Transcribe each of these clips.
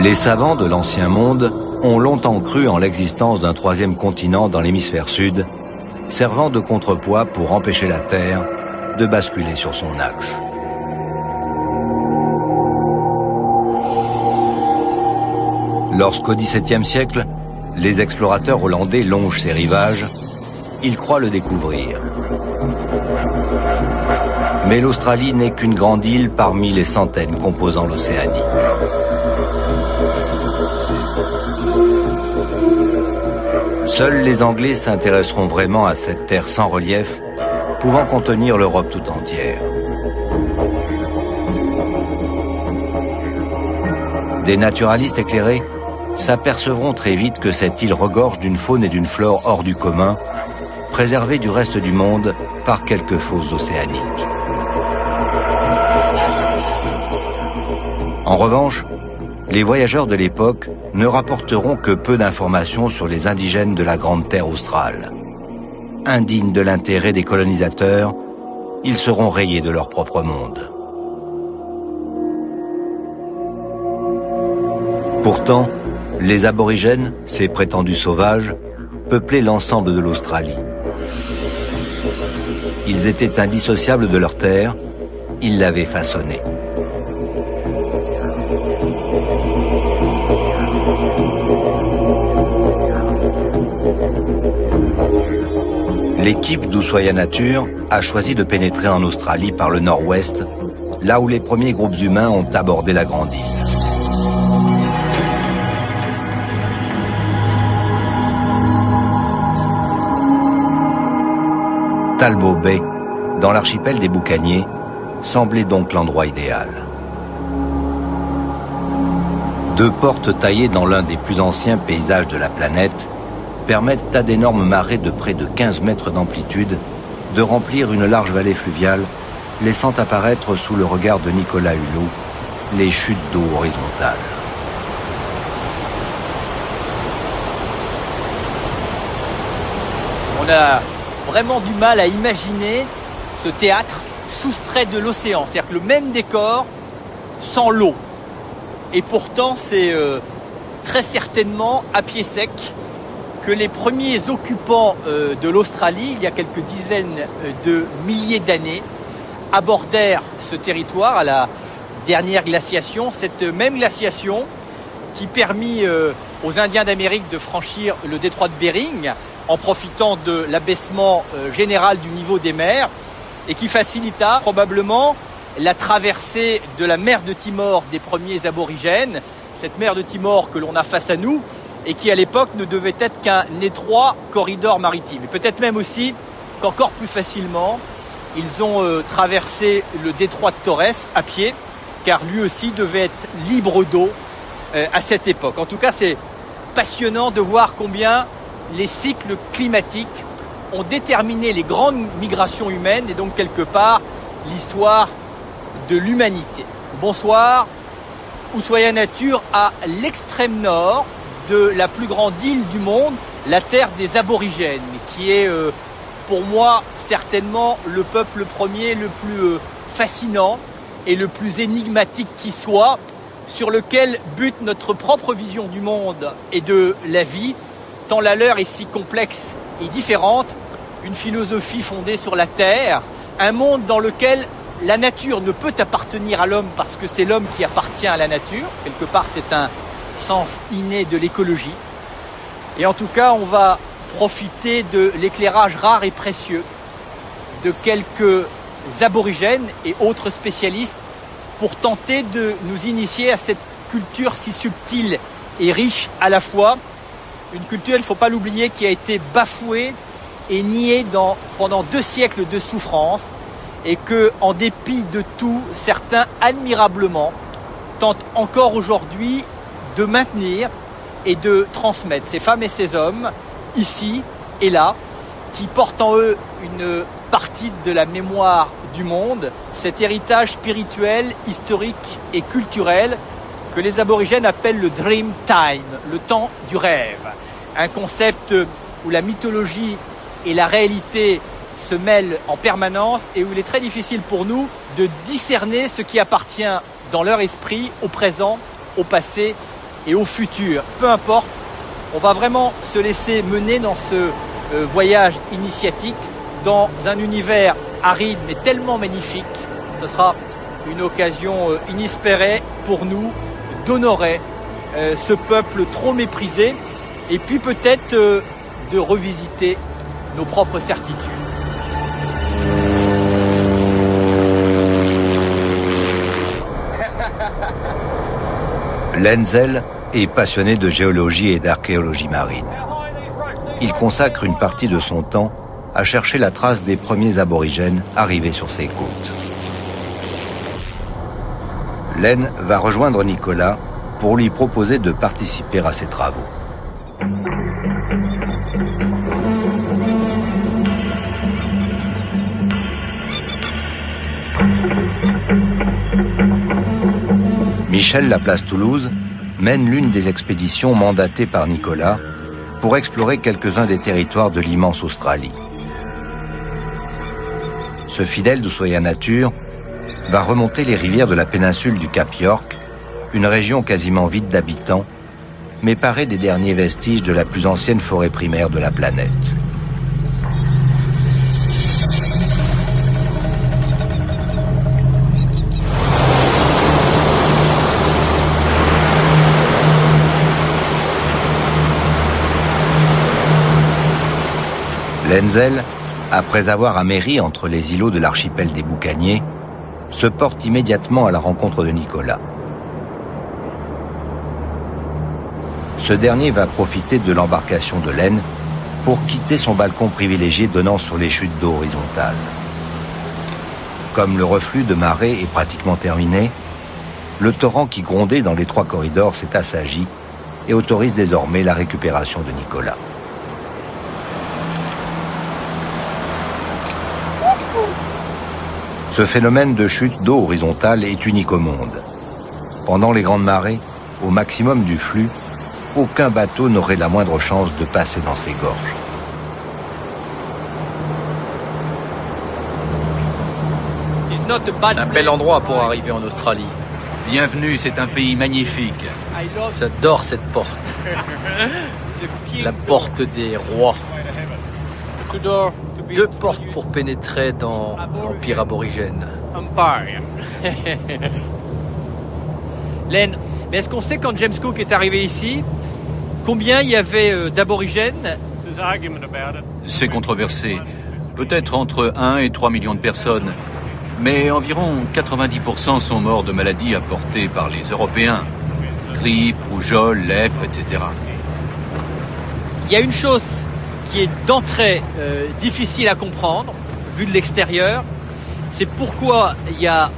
Les savants de l'ancien monde ont longtemps cru en l'existence d'un troisième continent dans l'hémisphère sud, servant de contrepoids pour empêcher la Terre de basculer sur son axe. Lorsqu'au XVIIe siècle, les explorateurs hollandais longent ces rivages, ils croient le découvrir. Mais l'Australie n'est qu'une grande île parmi les centaines composant l'Océanie. Seuls les Anglais s'intéresseront vraiment à cette terre sans relief, pouvant contenir l'Europe tout entière. Des naturalistes éclairés s'apercevront très vite que cette île regorge d'une faune et d'une flore hors du commun, préservée du reste du monde par quelques fosses océaniques. En revanche, les voyageurs de l'époque ne rapporteront que peu d'informations sur les indigènes de la Grande Terre australe. Indignes de l'intérêt des colonisateurs, ils seront rayés de leur propre monde. Pourtant, les aborigènes, ces prétendus sauvages, peuplaient l'ensemble de l'Australie. Ils étaient indissociables de leur terre, ils l'avaient façonnée. L'équipe d'Ushuaïa Nature a choisi de pénétrer en Australie par le nord-ouest, là où les premiers groupes humains ont abordé la grande île. Talbot Bay, dans l'archipel des Boucaniers, semblait donc l'endroit idéal. Deux portes taillées dans l'un des plus anciens paysages de la planète permettent à d'énormes marées de près de 15 mètres d'amplitude de remplir une large vallée fluviale, laissant apparaître sous le regard de Nicolas Hulot les chutes d'eau horizontales. On a vraiment du mal à imaginer ce théâtre soustrait de l'océan, c'est-à-dire que le même décor sans l'eau. Et pourtant, c'est très certainement à pied sec que les premiers occupants de l'Australie, il y a quelques dizaines de milliers d'années, abordèrent ce territoire à la dernière glaciation, cette même glaciation qui permit aux Indiens d'Amérique de franchir le détroit de Bering en profitant de l'abaissement général du niveau des mers et qui facilita probablement la traversée de la mer de Timor des premiers aborigènes, cette mer de Timor que l'on a face à nous et qui à l'époque ne devait être qu'un étroit corridor maritime. Et peut-être même aussi qu'encore plus facilement, ils ont traversé le détroit de Torres à pied, car lui aussi devait être libre d'eau à cette époque. En tout cas, c'est passionnant de voir combien les cycles climatiques ont déterminé les grandes migrations humaines et donc quelque part l'histoire de l'humanité. Bonsoir, Ushuaïa Nature à l'extrême nord de la plus grande île du monde, la terre des aborigènes, qui est pour moi certainement le peuple premier le plus fascinant et le plus énigmatique qui soit, sur lequel bute notre propre vision du monde et de la vie, tant la leur est si complexe et différente, une philosophie fondée sur la terre, un monde dans lequel la nature ne peut appartenir à l'homme parce que c'est l'homme qui appartient à la nature. Quelque part, c'est un sens inné de l'écologie. Et en tout cas, on va profiter de l'éclairage rare et précieux de quelques aborigènes et autres spécialistes pour tenter de nous initier à cette culture si subtile et riche à la fois. Une culture, il ne faut pas l'oublier, qui a été bafouée et niée pendant 2 siècles de souffrance et que, en dépit de tout, certains admirablement tentent encore aujourd'hui de maintenir et de transmettre ces femmes et ces hommes, ici et là, qui portent en eux une partie de la mémoire du monde, cet héritage spirituel, historique et culturel que les aborigènes appellent le Dream Time, le temps du rêve. Un concept où la mythologie et la réalité se mêlent en permanence et où il est très difficile pour nous de discerner ce qui appartient dans leur esprit au présent, au passé et au futur, peu importe, on va vraiment se laisser mener dans ce voyage initiatique dans un univers aride mais tellement magnifique. Ce sera une occasion inespérée pour nous d'honorer ce peuple trop méprisé et puis peut-être de revisiter nos propres certitudes. Lenzel est passionné de géologie et d'archéologie marine. Il consacre une partie de son temps à chercher la trace des premiers aborigènes arrivés sur ces côtes. Len va rejoindre Nicolas pour lui proposer de participer à ses travaux. Michel Laplace-Toulouse mène l'une des expéditions mandatées par Nicolas pour explorer quelques-uns des territoires de l'immense Australie. Ce fidèle d'Oussoya Nature va remonter les rivières de la péninsule du Cap York, une région quasiment vide d'habitants, mais parée des derniers vestiges de la plus ancienne forêt primaire de la planète. Lenzel, après avoir améri entre les îlots de l'archipel des Boucaniers, se porte immédiatement à la rencontre de Nicolas. Ce dernier va profiter de l'embarcation de Len pour quitter son balcon privilégié donnant sur les chutes d'eau horizontales. Comme le reflux de marée est pratiquement terminé, le torrent qui grondait dans les trois corridors s'est assagi et autorise désormais la récupération de Nicolas. Ce phénomène de chute d'eau horizontale est unique au monde. Pendant les grandes marées, au maximum du flux, aucun bateau n'aurait la moindre chance de passer dans ces gorges. C'est un bel endroit pour arriver en Australie. Bienvenue, c'est un pays magnifique. J'adore cette porte. La porte des rois. 2 portes pour pénétrer dans l'Empire aborigène. Len, mais est-ce qu'on sait quand James Cook est arrivé ici, combien il y avait d'aborigènes? C'est controversé. Peut-être entre 1 et 3 millions de personnes. Mais environ 90% sont morts de maladies apportées par les Européens. Grippe, rougeole, lèpre, etc. Il y a une chose qui est d'entrée difficile à comprendre, vu de l'extérieur, c'est pourquoi il y a,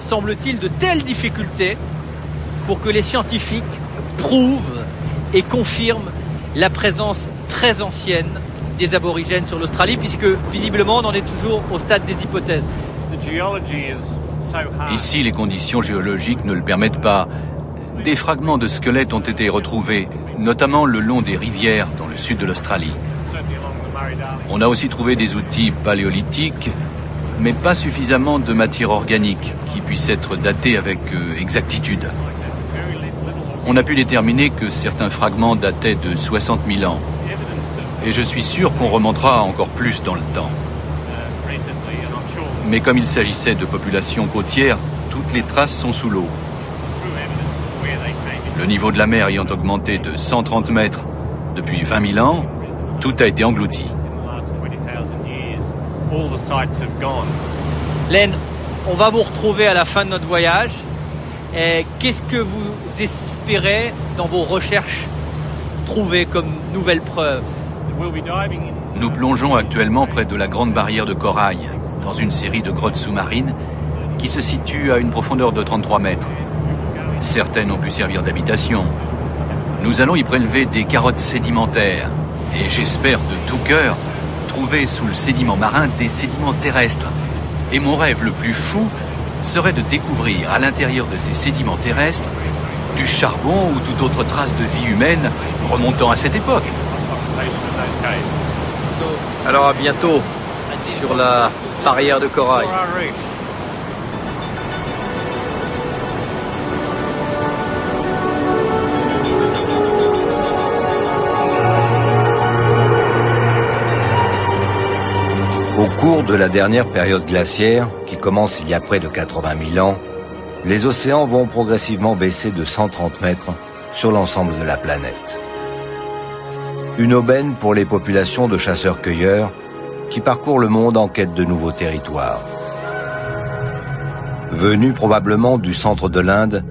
semble-t-il, de telles difficultés pour que les scientifiques prouvent et confirment la présence très ancienne des aborigènes sur l'Australie, puisque visiblement on en est toujours au stade des hypothèses. Ici, les conditions géologiques ne le permettent pas. Des fragments de squelettes ont été retrouvés, notamment le long des rivières dans le sud de l'Australie. On a aussi trouvé des outils paléolithiques, mais pas suffisamment de matière organique qui puisse être datée avec exactitude. On a pu déterminer que certains fragments dataient de 60 000 ans. Et je suis sûr qu'on remontera encore plus dans le temps. Mais comme il s'agissait de populations côtières, toutes les traces sont sous l'eau. Le niveau de la mer ayant augmenté de 130 mètres depuis 20 000 ans, tout a été englouti. Len, on va vous retrouver à la fin de notre voyage. Qu'est-ce que vous espérez dans vos recherches trouver comme nouvelles preuves? Nous plongeons actuellement près de la grande barrière de corail, dans une série de grottes sous-marines qui se situent à une profondeur de 33 mètres. Certaines ont pu servir d'habitation. Nous allons y prélever des carottes sédimentaires et j'espère de tout cœur trouver sous le sédiment marin des sédiments terrestres. Et mon rêve le plus fou serait de découvrir à l'intérieur de ces sédiments terrestres du charbon ou toute autre trace de vie humaine remontant à cette époque. Alors à bientôt sur la barrière de corail. cours de la dernière période glaciaire, qui commence il y a près de 80 000 ans, les océans vont progressivement baisser de 130 mètres sur l'ensemble de la planète. Une aubaine pour les populations de chasseurs-cueilleurs qui parcourent le monde en quête de nouveaux territoires. Venus probablement du centre de l'Inde,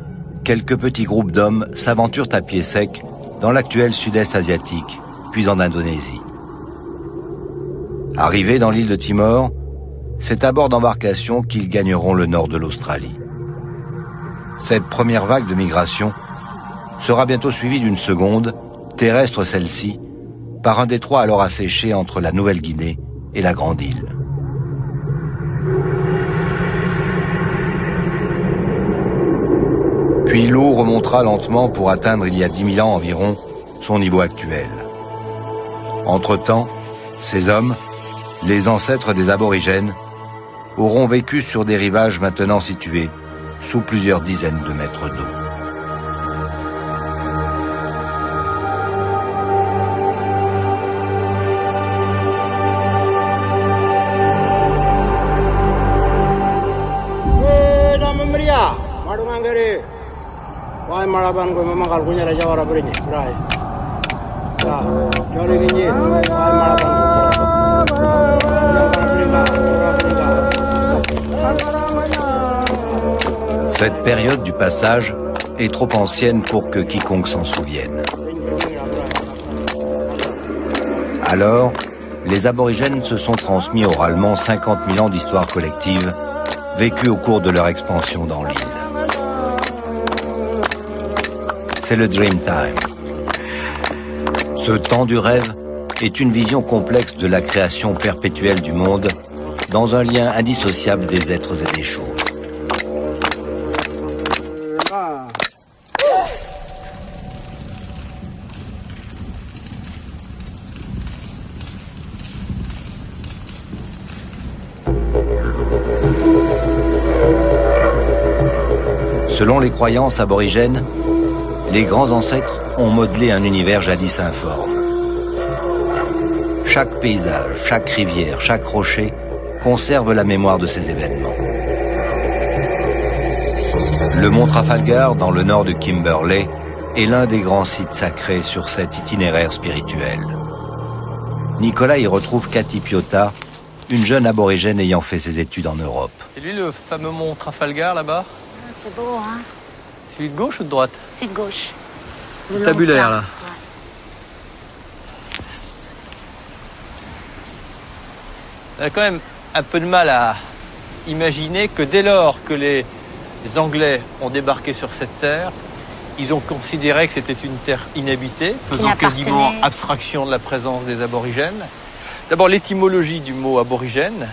quelques petits groupes d'hommes s'aventurent à pied sec dans l'actuel sud-est asiatique, puis en Indonésie. Arrivés dans l'île de Timor, c'est à bord d'embarcations qu'ils gagneront le nord de l'Australie. Cette première vague de migration sera bientôt suivie d'une seconde, terrestre celle-ci, par un détroit alors asséché entre la Nouvelle-Guinée et la Grande Île. Puis l'eau remontera lentement pour atteindre il y a 10 000 ans environ son niveau actuel. Entre-temps, ces hommes, les ancêtres des aborigènes, auront vécu sur des rivages maintenant situés sous plusieurs dizaines de mètres d'eau. Cette période du passage est trop ancienne pour que quiconque s'en souvienne. Alors, les aborigènes se sont transmis oralement 50 000 ans d'histoire collective, vécue au cours de leur expansion dans l'île. C'est le Dream Time. Ce temps du rêve est une vision complexe de la création perpétuelle du monde dans un lien indissociable des êtres et des choses. Selon les croyances aborigènes, les grands ancêtres ont modelé un univers jadis informe. Chaque paysage, chaque rivière, chaque rocher conserve la mémoire de ces événements. Le mont Trafalgar, dans le nord de Kimberley, est l'un des grands sites sacrés sur cet itinéraire spirituel. Nicolas y retrouve Cathy Piotta, une jeune aborigène ayant fait ses études en Europe. C'est lui le fameux mont Trafalgar là-bas? C'est beau, hein? Celui de gauche ou de droite? Celui de gauche. Le tabulaire, là. Ouais. On a quand même un peu de mal à imaginer que dès lors que les Anglais ont débarqué sur cette terre, ils ont considéré que c'était une terre inhabitée, faisant quasiment abstraction de la présence des aborigènes. D'abord, l'étymologie du mot aborigène,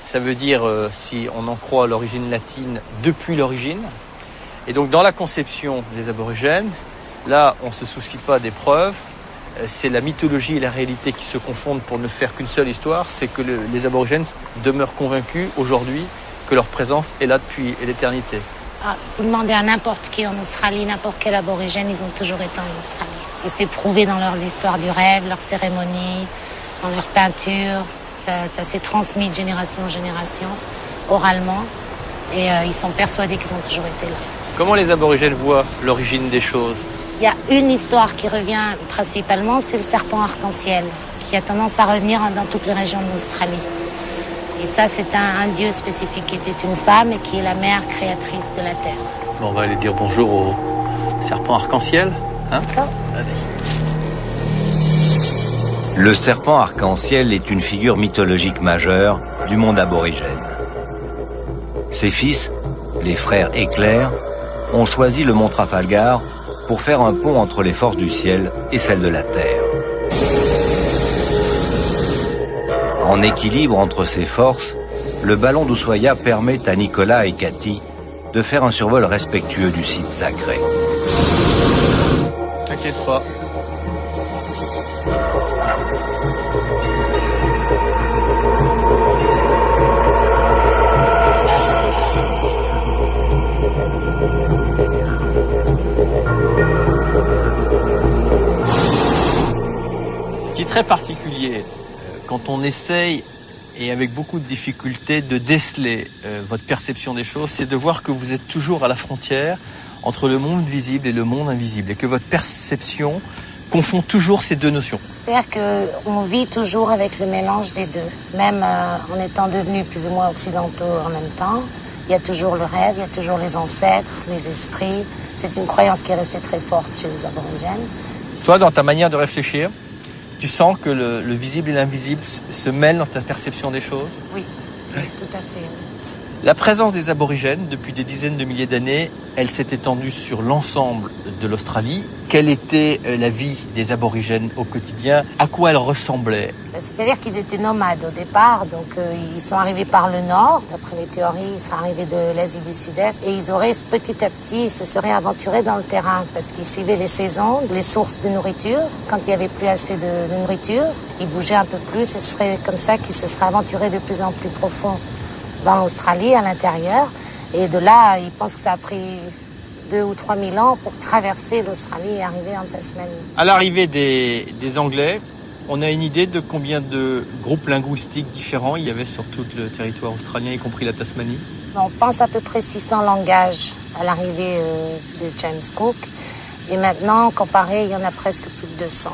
ça veut dire, si on en croit l'origine latine, depuis l'origine. Et donc, dans la conception des aborigènes, là, on ne se soucie pas des preuves. C'est la mythologie et la réalité qui se confondent pour ne faire qu'une seule histoire. C'est que les aborigènes demeurent convaincus aujourd'hui que leur présence est là depuis l'éternité. Ah, vous demandez à n'importe qui en Australie, n'importe quel aborigène, ils ont toujours été en Australie. Et c'est prouvé dans leurs histoires du rêve, leurs cérémonies, dans leurs peintures. Ça s'est transmis de génération en génération, oralement. Et ils sont persuadés qu'ils ont toujours été là. Comment les aborigènes voient l'origine des choses? Il y a une histoire qui revient principalement, c'est le serpent arc-en-ciel, qui a tendance à revenir dans toutes les régions de l'Australie. Et ça, c'est un dieu spécifique qui était une femme et qui est la mère créatrice de la Terre. Bon, on va aller dire bonjour au serpent arc-en-ciel. Hein? D'accord. Le serpent arc-en-ciel est une figure mythologique majeure du monde aborigène. Ses fils, les frères Éclair, ont choisi le mont Trafalgar pour faire un pont entre les forces du ciel et celles de la terre. En équilibre entre ces forces, le ballon d'Ushuaïa permet à Nicolas et Cathy de faire un survol respectueux du site sacré. T'inquiète pas. Ce qui est très particulier quand on essaye et avec beaucoup de difficulté de déceler votre perception des choses, c'est de voir que vous êtes toujours à la frontière entre le monde visible et le monde invisible, et que votre perception confond toujours ces deux notions. C'est-à-dire qu'on vit toujours avec le mélange des deux. Même en étant devenus plus ou moins occidentaux en même temps, il y a toujours le rêve, il y a toujours les ancêtres, les esprits. C'est une croyance qui est restée très forte chez les aborigènes. Toi, dans ta manière de réfléchir, tu sens que le visible et l'invisible se mêlent dans ta perception des choses? Oui, tout à fait. La présence des aborigènes, depuis des dizaines de milliers d'années, elle s'est étendue sur l'ensemble de l'Australie. Quelle était la vie des aborigènes au quotidien? À quoi elle ressemblait? C'est-à-dire qu'ils étaient nomades au départ, donc ils sont arrivés par le nord, d'après les théories, ils seraient arrivés de l'Asie du Sud-Est, et ils auraient petit à petit, ils se seraient aventurés dans le terrain, parce qu'ils suivaient les saisons, les sources de nourriture. Quand il n'y avait plus assez de nourriture, ils bougeaient un peu plus, et ce serait comme ça qu'ils se seraient aventurés de plus en plus profond dans l'Australie, à l'intérieur. Et de là, ils pensent que ça a pris 2 ou 3 000 ans pour traverser l'Australie et arriver en Tasmanie. À l'arrivée des Anglais, on a une idée de combien de groupes linguistiques différents il y avait sur tout le territoire australien, y compris la Tasmanie? On pense à peu près 600 langages à l'arrivée de James Cook. Et maintenant, comparé, il y en a presque plus de 200.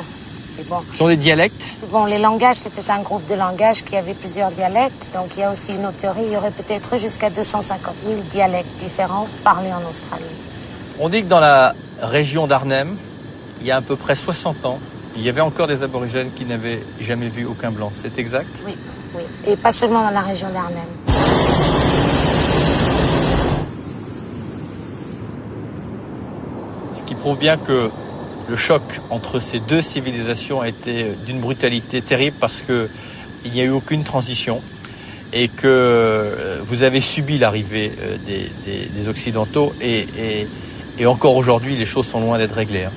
Et bon, ce sont des dialectes? Bon, les langages, c'était un groupe de langages qui avait plusieurs dialectes. Donc, il y a aussi une autre théorie. Il y aurait peut-être jusqu'à 250 000 dialectes différents parlés en Australie. On dit que dans la région d'Arnhem, il y a à peu près 60 ans, il y avait encore des aborigènes qui n'avaient jamais vu aucun blanc. C'est exact? Oui, oui. Et pas seulement dans la région d'Arnhem. Ce qui prouve bien que le choc entre ces deux civilisations a été d'une brutalité terrible, parce qu'il n'y a eu aucune transition et que vous avez subi l'arrivée des Occidentaux et encore aujourd'hui, les choses sont loin d'être réglées.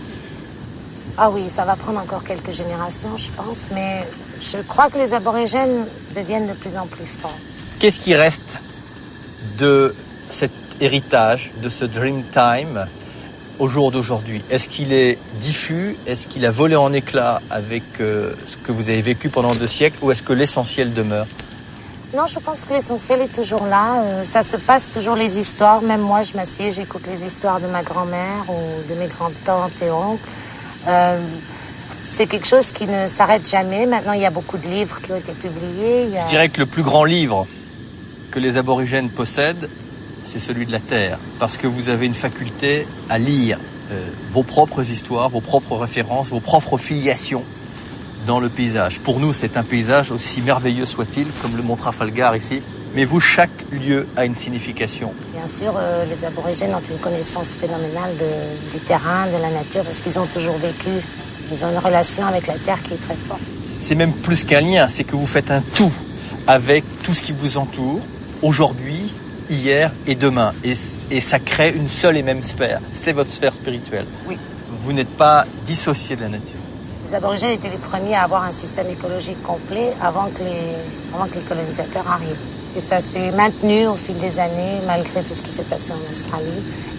Ah oui, ça va prendre encore quelques générations, je pense, mais je crois que les aborigènes deviennent de plus en plus forts. Qu'est-ce qui reste de cet héritage, de ce Dreamtime au jour d'aujourd'hui? Est-ce qu'il est diffus? Est-ce qu'il a volé en éclats avec ce que vous avez vécu pendant 2 siècles? Ou est-ce que l'essentiel demeure? Non, je pense que l'essentiel est toujours là. Ça se passe toujours, les histoires. Même moi, je m'assieds, j'écoute les histoires de ma grand-mère ou de mes grands-tantes et oncles. C'est quelque chose qui ne s'arrête jamais. Maintenant, il y a beaucoup de livres qui ont été publiés. Je dirais que le plus grand livre que les aborigènes possèdent, c'est celui de la Terre. Parce que vous avez une faculté à lire vos propres histoires, vos propres références, vos propres filiations dans le paysage. Pour nous, c'est un paysage aussi merveilleux soit-il, comme le montre Trafalgar ici. Mais vous, chaque lieu a une signification. Bien sûr, les aborigènes ont une connaissance phénoménale du terrain, de la nature, parce qu'ils ont toujours vécu. Ils ont une relation avec la terre qui est très forte. C'est même plus qu'un lien, c'est que vous faites un tout avec tout ce qui vous entoure, aujourd'hui, hier et demain. Et ça crée une seule et même sphère. C'est votre sphère spirituelle. Oui. Vous n'êtes pas dissocié de la nature. Les aborigènes étaient les premiers à avoir un système écologique complet avant que les colonisateurs arrivent. Et ça s'est maintenu au fil des années, malgré tout ce qui s'est passé en Australie.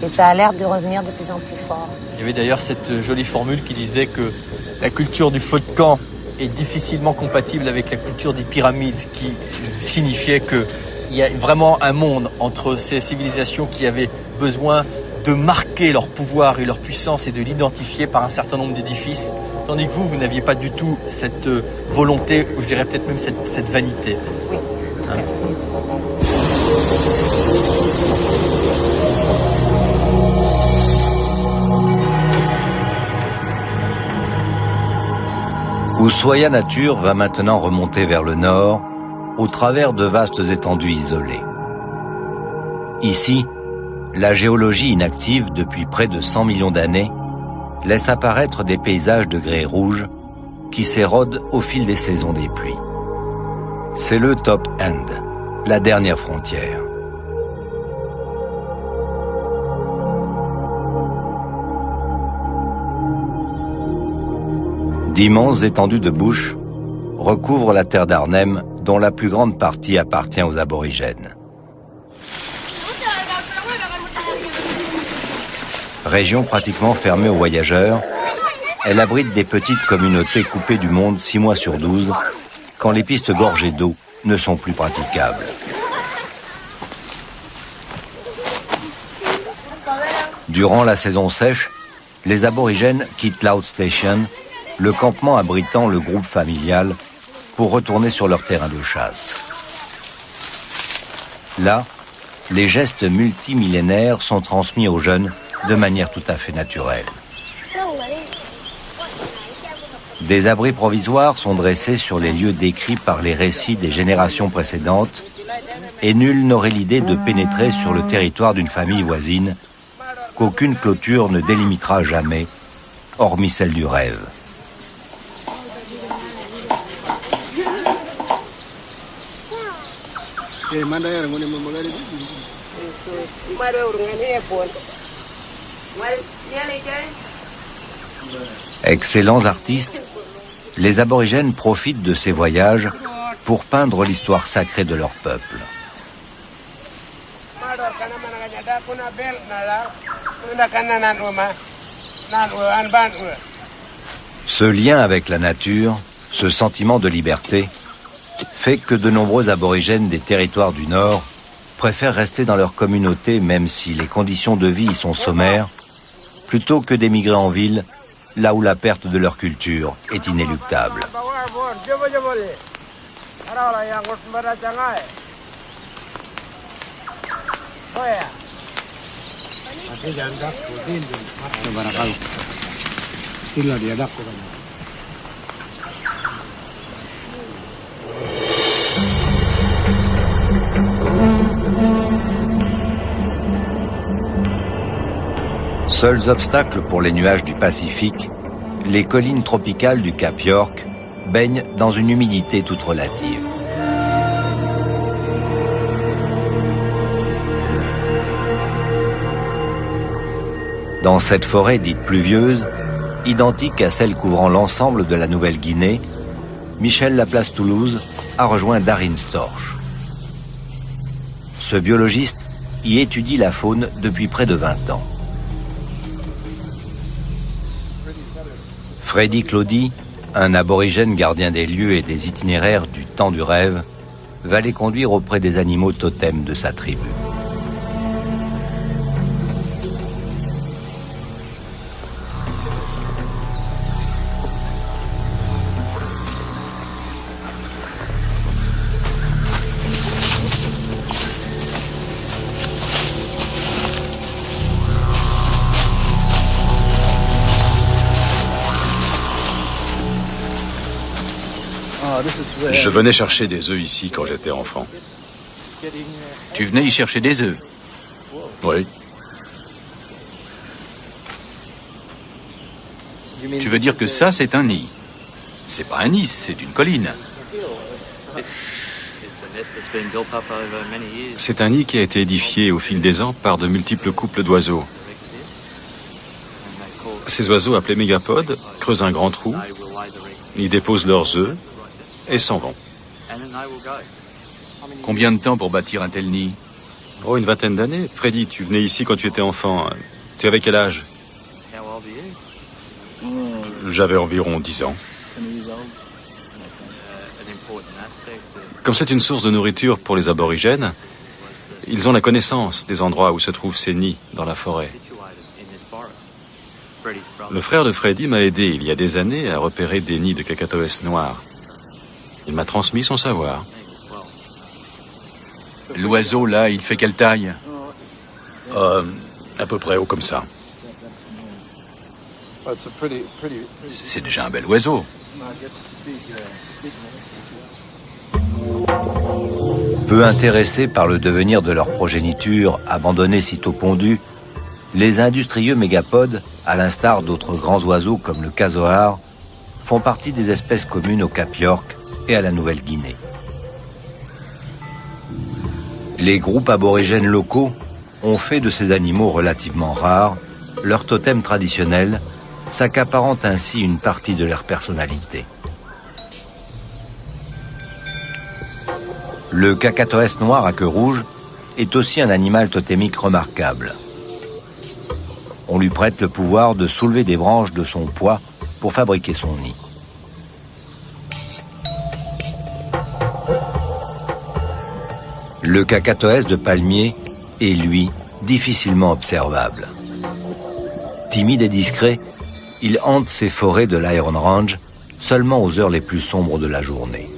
Et ça a l'air de revenir de plus en plus fort. Il y avait d'ailleurs cette jolie formule qui disait que la culture du feu de camp est difficilement compatible avec la culture des pyramides, ce qui signifiait qu'il y a vraiment un monde entre ces civilisations qui avaient besoin de marquer leur pouvoir et leur puissance et de l'identifier par un certain nombre d'édifices, tandis que vous n'aviez pas du tout cette volonté, ou je dirais peut-être même cette vanité. Oui, tout à fait. Ushuaia Nature va maintenant remonter vers le nord, au travers de vastes étendues isolées. Ici, la géologie inactive depuis près de 100 millions d'années laisse apparaître des paysages de grès rouge qui s'érodent au fil des saisons des pluies. C'est le top end, la dernière frontière. D'immenses étendues de bush recouvrent la terre d'Arnhem, dont la plus grande partie appartient aux aborigènes. Région pratiquement fermée aux voyageurs, elle abrite des petites communautés coupées du monde 6 mois sur 12, quand les pistes gorgées d'eau ne sont plus praticables. Durant la saison sèche, les aborigènes quittent l'Out Station, le campement abritant le groupe familial, pour retourner sur leur terrain de chasse. Là, les gestes multimillénaires sont transmis aux jeunes de manière tout à fait naturelle. Des abris provisoires sont dressés sur les lieux décrits par les récits des générations précédentes et nul n'aurait l'idée de pénétrer sur le territoire d'une famille voisine qu'aucune clôture ne délimitera jamais, hormis celle du rêve. Excellents artistes, les aborigènes profitent de ces voyages pour peindre l'histoire sacrée de leur peuple. Ce lien avec la nature, ce sentiment de liberté, fait que de nombreux aborigènes des territoires du Nord préfèrent rester dans leur communauté même si les conditions de vie y sont sommaires, plutôt que d'émigrer en ville, là où la perte de leur culture est inéluctable. Seuls obstacles pour les nuages du Pacifique, les collines tropicales du Cap York baignent dans une humidité toute relative. Dans cette forêt dite pluvieuse, identique à celle couvrant l'ensemble de la Nouvelle-Guinée, Michel Laplace-Toulouse a rejoint Darin Storch. Ce biologiste y étudie la faune depuis près de 20 ans. Freddy Claudy, un aborigène gardien des lieux et des itinéraires du temps du rêve, va les conduire auprès des animaux totems de sa tribu. Je venais chercher des œufs ici quand j'étais enfant. Tu venais y chercher des œufs? Oui. Tu veux dire que ça, c'est un nid? C'est pas un nid, c'est une colline. C'est un nid qui a été édifié au fil des ans par de multiples couples d'oiseaux. Ces oiseaux appelés mégapodes creusent un grand trou, y déposent leurs œufs et s'en vont. Combien de temps pour bâtir un tel nid? Oh, une vingtaine d'années. Freddy, tu venais ici quand tu étais enfant. Tu avais quel âge? J'avais environ 10 ans. Comme c'est une source de nourriture pour les aborigènes, ils ont la connaissance des endroits où se trouvent ces nids dans la forêt. Le frère de Freddy m'a aidé il y a des années à repérer des nids de cacatoès noirs. Il m'a transmis son savoir. L'oiseau, là, il fait quelle taille? À peu près haut comme ça. C'est déjà un bel oiseau. Peu intéressés par le devenir de leur progéniture abandonnée sitôt pondue, les industrieux mégapodes, à l'instar d'autres grands oiseaux comme le casoar, font partie des espèces communes au Cap York et à la Nouvelle-Guinée. Les groupes aborigènes locaux ont fait de ces animaux relativement rares leur totem traditionnel, s'accaparant ainsi une partie de leur personnalité. Le cacatoès noir à queue rouge est aussi un animal totémique remarquable. On lui prête le pouvoir de soulever des branches de son poids pour fabriquer son nid. Le cacatoès de palmier est, lui, difficilement observable. Timide et discret, il hante ces forêts de l'Iron Range seulement aux heures les plus sombres de la journée.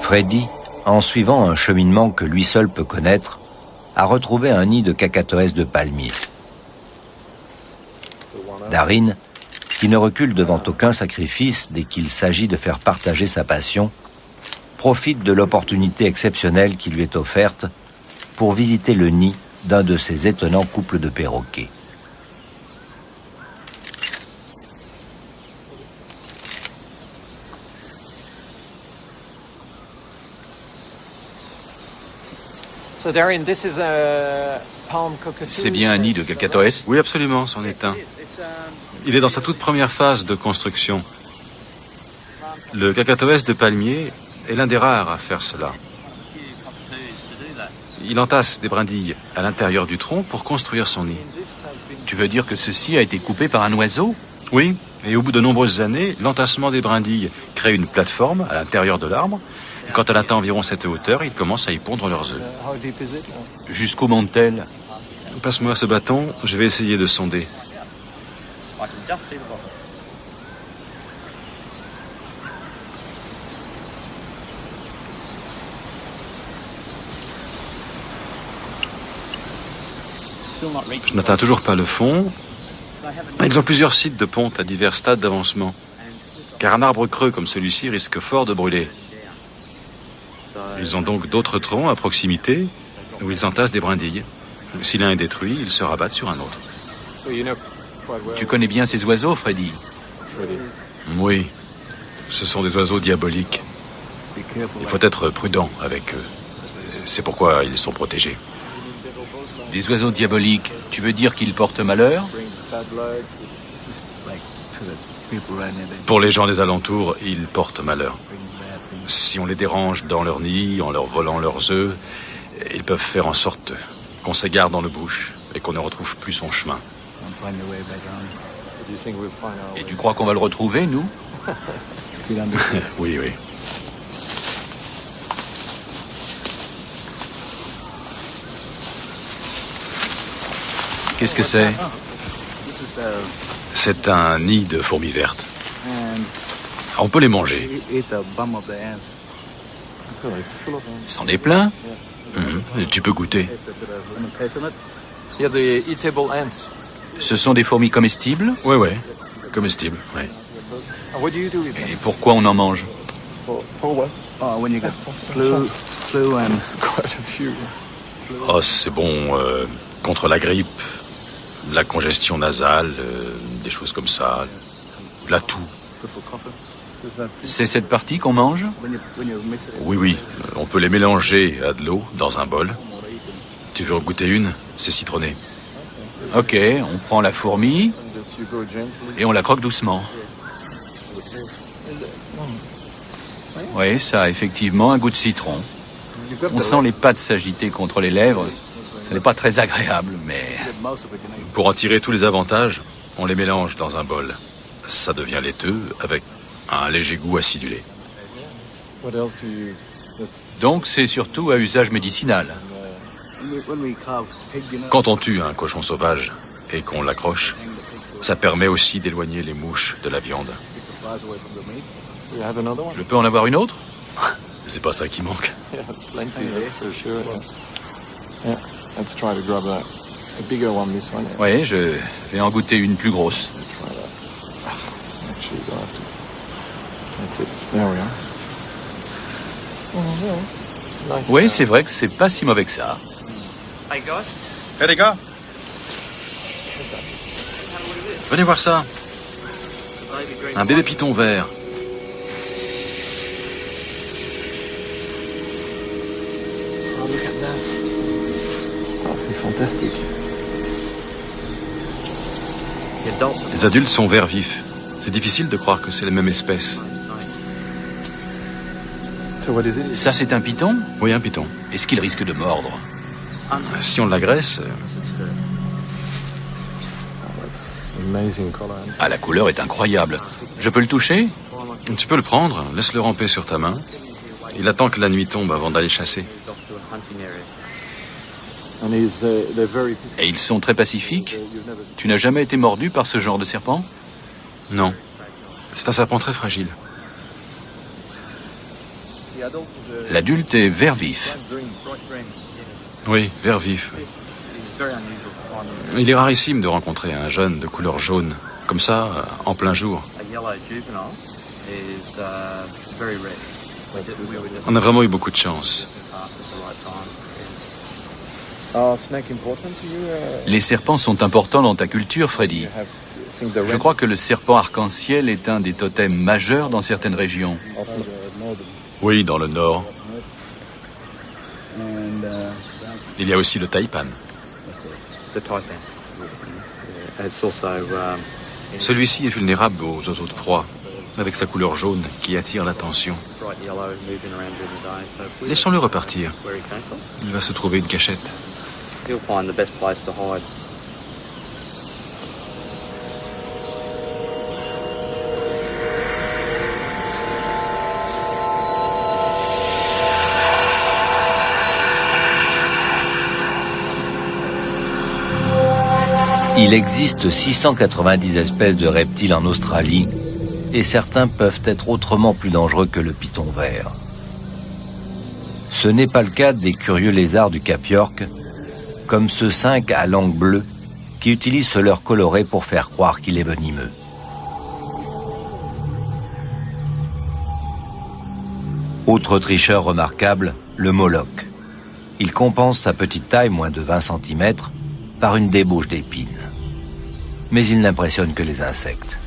Freddy, en suivant un cheminement que lui seul peut connaître, a retrouvé un nid de cacatoès de palmier. Darin, qui ne recule devant aucun sacrifice dès qu'il s'agit de faire partager sa passion, profite de l'opportunité exceptionnelle qui lui est offerte pour visiter le nid d'un de ces étonnants couples de perroquets. C'est bien un nid de cacatoès? Oui, absolument, c'en est un. Il est dans sa toute première phase de construction. Le cacatoès de palmier est l'un des rares à faire cela. Il entasse des brindilles à l'intérieur du tronc pour construire son nid. Tu veux dire que ceci a été coupé par un oiseau? Oui, et au bout de nombreuses années, l'entassement des brindilles crée une plateforme à l'intérieur de l'arbre. Et quand elle atteint environ cette hauteur, ils commencent à y pondre leurs œufs. Jusqu'où monte-t-elle? Passe-moi ce bâton, je vais essayer de sonder. Je n'atteins toujours pas le fond. Ils ont plusieurs sites de ponte à divers stades d'avancement. Car un arbre creux comme celui-ci risque fort de brûler. Ils ont donc d'autres troncs à proximité où ils entassent des brindilles. Si l'un est détruit, ils se rabattent sur un autre. Tu connais bien ces oiseaux, Freddy? Oui, ce sont des oiseaux diaboliques. Il faut être prudent avec eux. C'est pourquoi ils sont protégés. Des oiseaux diaboliques, tu veux dire qu'ils portent malheur? Pour les gens des alentours, ils portent malheur. Si on les dérange dans leur nid, en leur volant leurs œufs, ils peuvent faire en sorte qu'on s'égare dans le bush et qu'on ne retrouve plus son chemin. Et tu crois qu'on va le retrouver, nous? Oui, oui. Qu'est-ce que c'est? C'est un nid de fourmis vertes. On peut les manger. C'en est plein? Tu peux goûter. Ce sont des fourmis comestibles? Oui, oui. Comestibles, oui. Et pourquoi on en mange? Oh, c'est bon contre la grippe, la congestion nasale, des choses comme ça, la toux. C'est cette partie qu'on mange? Oui, oui. On peut les mélanger à de l'eau dans un bol. Tu veux en goûter une? C'est citronné. Ok, on prend la fourmi et on la croque doucement. Oui, ça a effectivement un goût de citron. On sent les pattes s'agiter contre les lèvres. Ce n'est pas très agréable, mais... Pour en tirer tous les avantages, on les mélange dans un bol. Ça devient laiteux avec un léger goût acidulé. Donc c'est surtout à usage médicinal. Quand on tue un cochon sauvage et qu'on l'accroche, ça permet aussi d'éloigner les mouches de la viande. Je peux en avoir une autre? C'est pas ça qui manque. Oui, je vais en goûter une plus grosse. Oui, c'est vrai que c'est pas si mauvais que ça. Hé les gars, venez voir ça. Un bébé python vert. C'est fantastique. Les adultes sont verts vifs. C'est difficile de croire que c'est la même espèce. Ça, c'est un python? Oui, un python. Est-ce qu'il risque de mordre? Si on l'agresse... Ah, la couleur est incroyable. Je peux le toucher? Tu peux le prendre, laisse-le ramper sur ta main. Il attend que la nuit tombe avant d'aller chasser. Et ils sont très pacifiques? Tu n'as jamais été mordu par ce genre de serpent? Non. C'est un serpent très fragile. L'adulte est vert vif. Oui, vert vif. Il est rarissime de rencontrer un jeune de couleur jaune, comme ça, en plein jour. On a vraiment eu beaucoup de chance. Les serpents sont importants dans ta culture, Freddy. Je crois que le serpent arc-en-ciel est un des totems majeurs dans certaines régions. Oui, dans le nord. Il y a aussi le taipan. Celui-ci est vulnérable aux oiseaux de proie, avec sa couleur jaune qui attire l'attention. Laissons-le repartir. Il va se trouver une cachette. Il existe 690 espèces de reptiles en Australie et certains peuvent être autrement plus dangereux que le python vert. Ce n'est pas le cas des curieux lézards du Cap York, comme ce 5 à langue bleue qui utilise ce leurre coloré pour faire croire qu'il est venimeux. Autre tricheur remarquable, le moloch. Il compense sa petite taille, moins de 20 cm, par une débauche d'épines. Mais il n'impressionne que les insectes.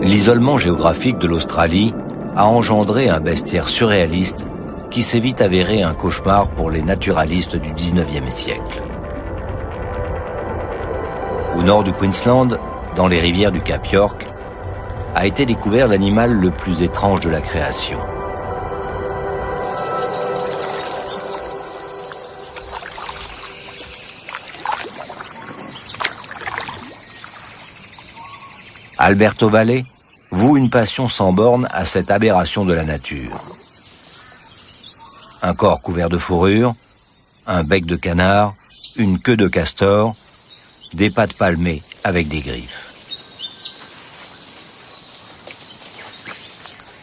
L'isolement géographique de l'Australie a engendré un bestiaire surréaliste qui s'est vite avéré un cauchemar pour les naturalistes du 19e siècle. Au nord du Queensland, dans les rivières du Cap York, a été découvert l'animal le plus étrange de la création. Alberto Valley voue une passion sans borne à cette aberration de la nature. Un corps couvert de fourrure, un bec de canard, une queue de castor, des pattes palmées avec des griffes.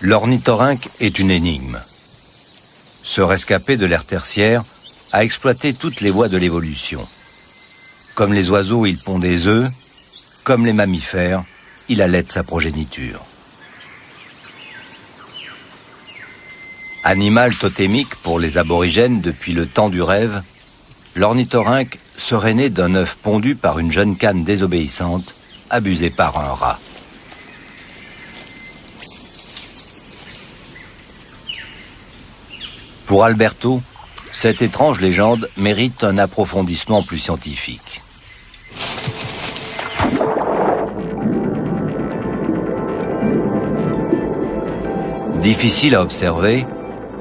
L'ornithorynque est une énigme. Ce rescapé de l'ère tertiaire a exploité toutes les voies de l'évolution. Comme les oiseaux, il pond des œufs, comme les mammifères, il allaite sa progéniture. Animal totémique pour les aborigènes depuis le temps du rêve, l'ornithorynque serait né d'un œuf pondu par une jeune cane désobéissante, abusée par un rat. Pour Alberto, cette étrange légende mérite un approfondissement plus scientifique. Difficile à observer,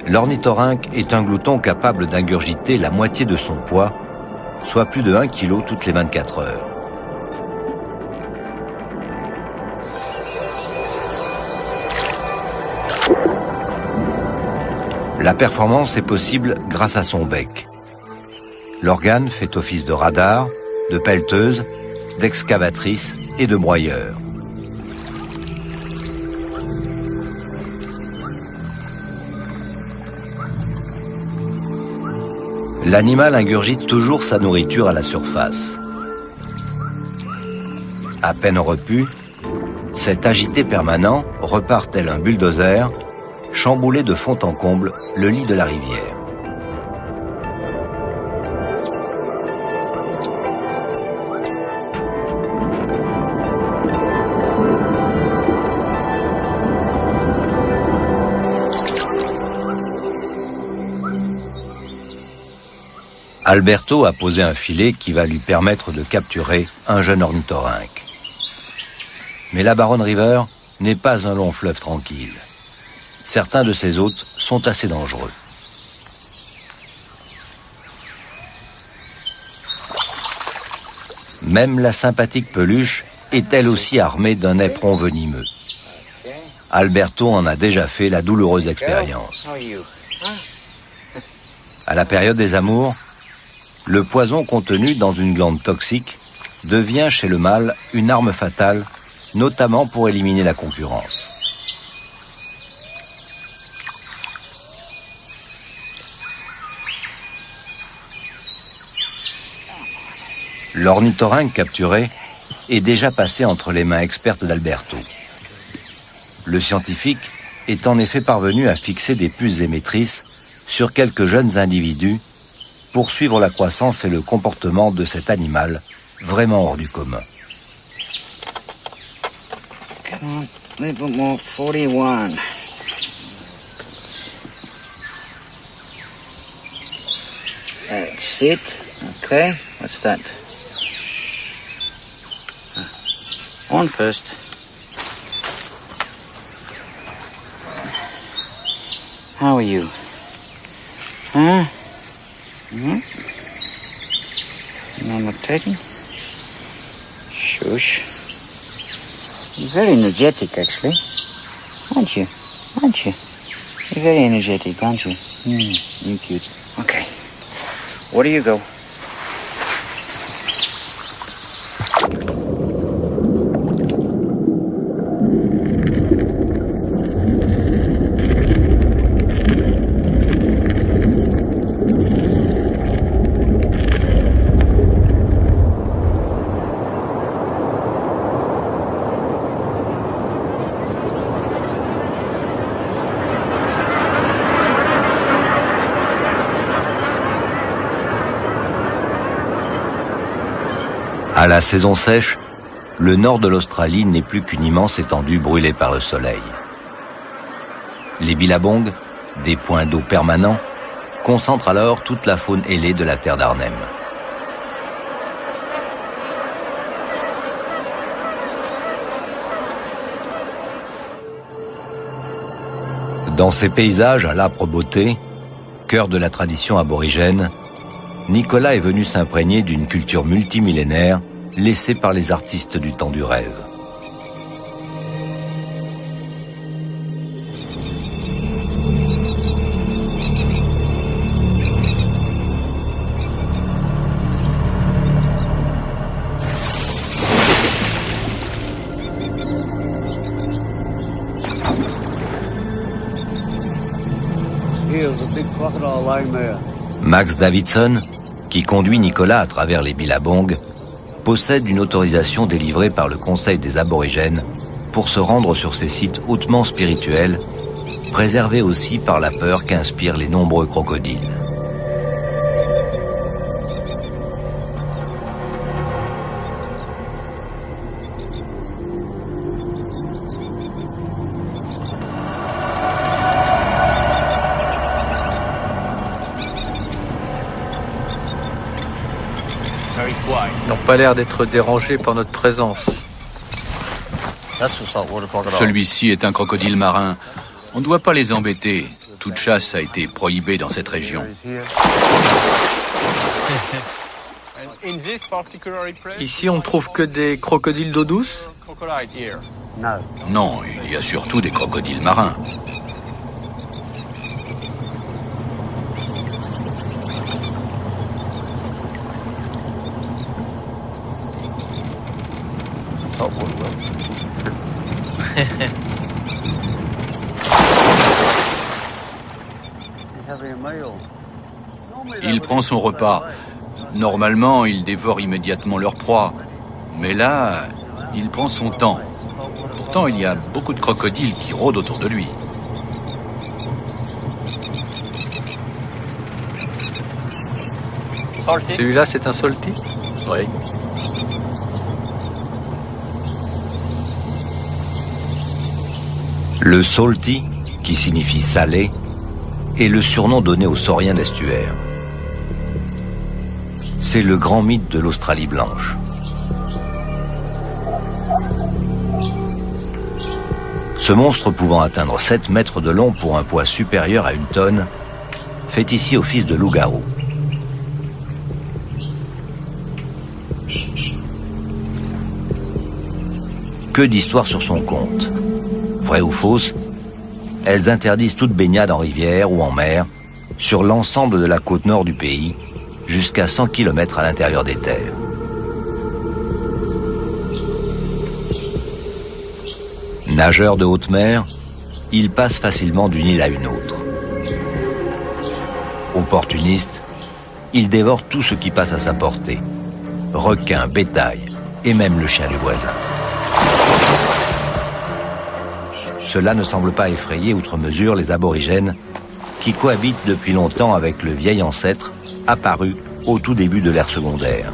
l'ornithorynque est un glouton capable d'ingurgiter la moitié de son poids, soit plus de 1 kg toutes les 24 heures. La performance est possible grâce à son bec. L'organe fait office de radar, de pelleteuse, d'excavatrice et de broyeur. L'animal ingurgite toujours sa nourriture à la surface. À peine repu, cet agité permanent repart tel un bulldozer, chambouler de fond en comble le lit de la rivière. Alberto a posé un filet qui va lui permettre de capturer un jeune ornithorynque. Mais la Barron River n'est pas un long fleuve tranquille. Certains de ses hôtes sont assez dangereux. Même la sympathique peluche est elle aussi armée d'un éperon venimeux. Alberto en a déjà fait la douloureuse expérience. À la période des amours, le poison contenu dans une glande toxique devient chez le mâle une arme fatale, notamment pour éliminer la concurrence. L'ornithorynque capturé est déjà passé entre les mains expertes d'Alberto. Le scientifique est en effet parvenu à fixer des puces émettrices sur quelques jeunes individus pour suivre la croissance et le comportement de cet animal vraiment hors du commun. Come on, a little bit more. 41. That's it. Okay, what's that? On first. How are you? Huh? Hmm? Not lactating? Shush. You're very energetic, actually. Aren't you? Aren't you? You're very energetic, aren't you? You're cute. Okay. Where do you go? À la saison sèche, le nord de l'Australie n'est plus qu'une immense étendue brûlée par le soleil. Les billabongs, des points d'eau permanents, concentrent alors toute la faune ailée de la terre d'Arnhem. Dans ces paysages à l'âpre beauté, cœur de la tradition aborigène, Nicolas est venu s'imprégner d'une culture multimillénaire laissée par les artistes du temps du rêve. Max Davidson, qui conduit Nicolas à travers les billabongs, possède une autorisation délivrée par le Conseil des aborigènes pour se rendre sur ces sites hautement spirituels, préservés aussi par la peur qu'inspirent les nombreux crocodiles. Ils n'ont pas l'air d'être dérangés par notre présence. Celui-ci est un crocodile marin. On ne doit pas les embêter. Toute chasse a été prohibée dans cette région. Ici, on ne trouve que des crocodiles d'eau douce? Non, il y a surtout des crocodiles marins. Il prend son repas. Normalement, il dévore immédiatement leur proie. Mais là, il prend son temps. Pourtant, il y a beaucoup de crocodiles qui rôdent autour de lui. Celui-là, c'est un salty? Oui. Le salty, qui signifie salé, est le surnom donné aux sauriens d'estuaire. C'est le grand mythe de l'Australie blanche. Ce monstre pouvant atteindre 7 mètres de long pour un poids supérieur à 1 tonne, fait ici office de loup-garou. Que d'histoires sur son compte. Vraies ou fausses, elles interdisent toute baignade en rivière ou en mer, sur l'ensemble de la côte nord du pays, jusqu'à 100 km à l'intérieur des terres. Nageur de haute mer, il passe facilement d'une île à une autre. Opportuniste, il dévore tout ce qui passe à sa portée. Requins, bétail et même le chien du voisin. Cela ne semble pas effrayer outre mesure les aborigènes qui cohabitent depuis longtemps avec le vieil ancêtre apparu au tout début de l'ère secondaire.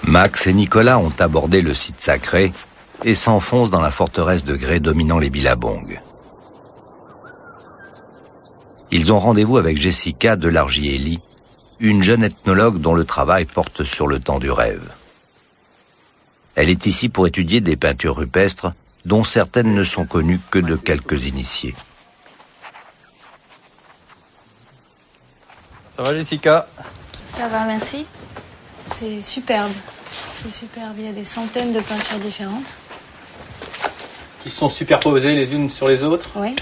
Max et Nicolas ont abordé le site sacré et s'enfoncent dans la forteresse de grès dominant les Billabongs. Ils ont rendez-vous avec Jessica Delargielli, une jeune ethnologue dont le travail porte sur le temps du rêve. Elle est ici pour étudier des peintures rupestres dont certaines ne sont connues que de quelques initiés. Ça va Jessica? Ça va, merci. C'est superbe. C'est superbe. Il y a des centaines de peintures différentes. Qui sont superposées les unes sur les autres? Oui.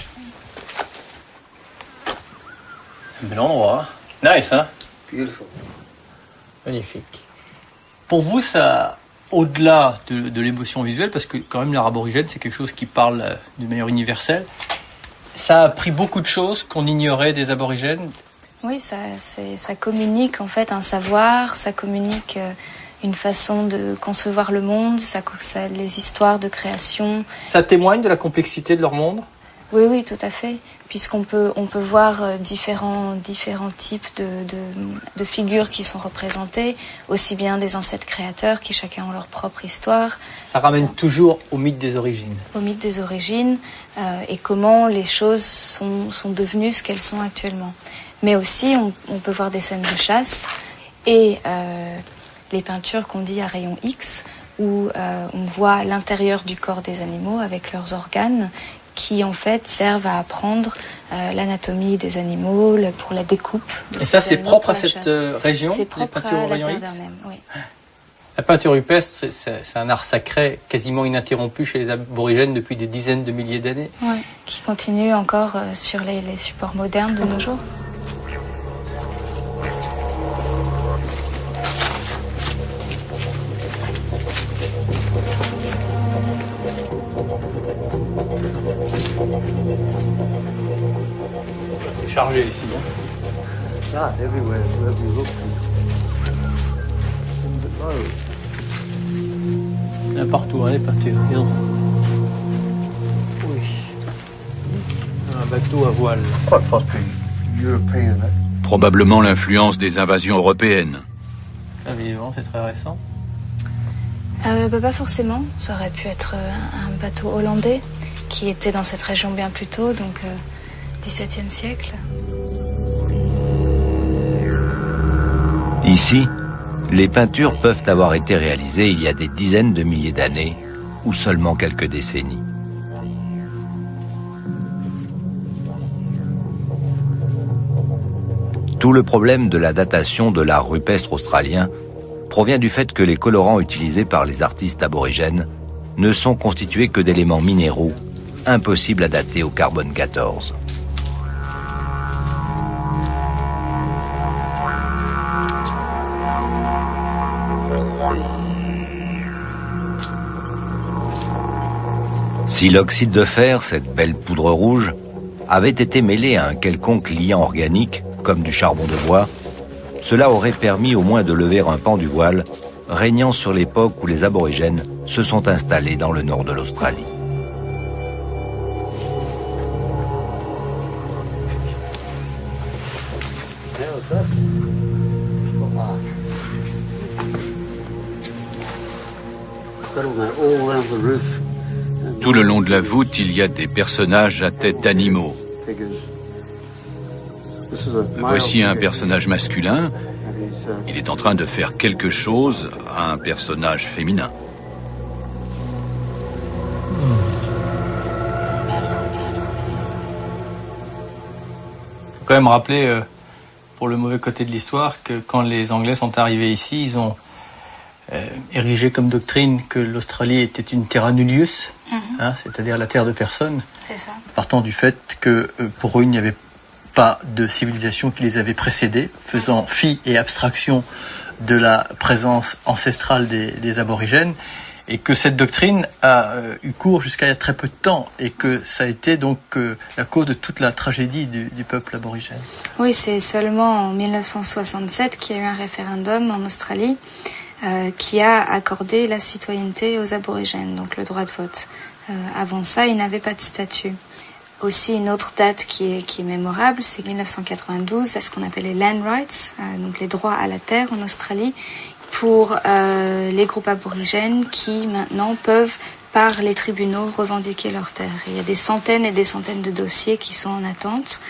Un bel endroit. Nice, hein? Beautiful. Magnifique. Pour vous, ça, au-delà de l'émotion visuelle, parce que quand même l'art aborigène, c'est quelque chose qui parle d'une manière universelle, ça a appris beaucoup de choses qu'on ignorait des aborigènes. Oui, ça communique en fait un savoir, ça communique une façon de concevoir le monde, les histoires de création. Ça témoigne de la complexité de leur monde? Oui, tout à fait. Puisqu'on peut voir différents types de figures qui sont représentées, aussi bien des ancêtres créateurs qui chacun ont leur propre histoire. Ça ramène toujours au mythe des origines. Au mythe des origines et comment les choses sont devenues ce qu'elles sont actuellement. Mais aussi, on peut voir des scènes de chasse et les peintures qu'on dit à rayon X, où on voit l'intérieur du corps des animaux avec leurs organes, qui en fait servent à apprendre l'anatomie des animaux pour la découpe. Et ça, c'est propre à cette région? C'est propre à la terre d'Arnhem, oui. La peinture rupestre, c'est un art sacré quasiment ininterrompu chez les aborigènes depuis des dizaines de milliers d'années. Oui, qui continue encore sur les supports modernes de nos jours. C'est chargé ici. Ah, everywhere, wherever you look. Il y en a partout, hein, les peintures. Oui. Un bateau à voile. Quite possibly European. Probablement l'influence des invasions européennes. Évidemment, c'est très récent. Pas forcément. Ça aurait pu être un bateau hollandais qui était dans cette région bien plus tôt, donc 17e siècle. Ici, les peintures peuvent avoir été réalisées il y a des dizaines de milliers d'années ou seulement quelques décennies. Tout le problème de la datation de l'art rupestre australien provient du fait que les colorants utilisés par les artistes aborigènes ne sont constitués que d'éléments minéraux impossibles à dater au carbone 14. Si l'oxyde de fer, cette belle poudre rouge, avait été mêlé à un quelconque liant organique, comme du charbon de bois, cela aurait permis au moins de lever un pan du voile, régnant sur l'époque où les aborigènes se sont installés dans le nord de l'Australie. Tout le long de la voûte, il y a des personnages à tête d'animaux. Voici un personnage masculin. Il est en train de faire quelque chose à un personnage féminin. Il faut quand même rappeler, pour le mauvais côté de l'histoire, que quand les Anglais sont arrivés ici, ils ont érigé comme doctrine que l'Australie était une terra nullius, c'est-à-dire la terre de personne. C'est ça. Partant du fait que pour eux, il n'y avait pas de civilisation qui les avait précédés, faisant fi et abstraction de la présence ancestrale des aborigènes, et que cette doctrine a eu cours jusqu'à il y a très peu de temps, et que ça a été donc la cause de toute la tragédie du peuple aborigène. Oui, c'est seulement en 1967 qu'il y a eu un référendum en Australie qui a accordé la citoyenneté aux aborigènes, donc le droit de vote. Avant ça, ils n'avaient pas de statut. Aussi, une autre date qui est mémorable, c'est 1992, c'est ce qu'on appelle les land rights, donc les droits à la terre en Australie, pour les groupes aborigènes qui maintenant peuvent, par les tribunaux, revendiquer leurs terres. Il y a des centaines et des centaines de dossiers qui sont en attente,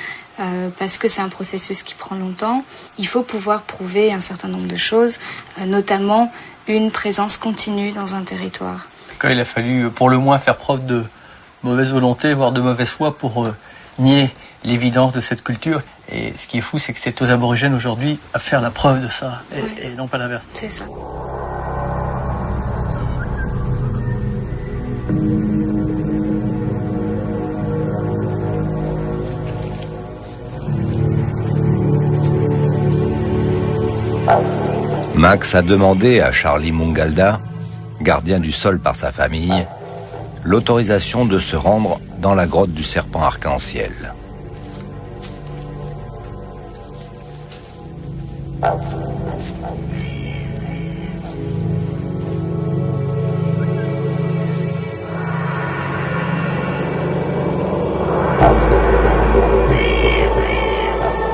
parce que c'est un processus qui prend longtemps. Il faut pouvoir prouver un certain nombre de choses, notamment une présence continue dans un territoire. En tout cas, il a fallu pour le moins faire preuve de mauvaise volonté, voire de mauvaise foi pour nier l'évidence de cette culture. Et ce qui est fou, c'est que c'est aux aborigènes aujourd'hui à faire la preuve de ça, et non pas l'inverse. C'est ça. Max a demandé à Charlie Mungalda, gardien du sol par sa famille, l'autorisation de se rendre dans la grotte du serpent arc-en-ciel.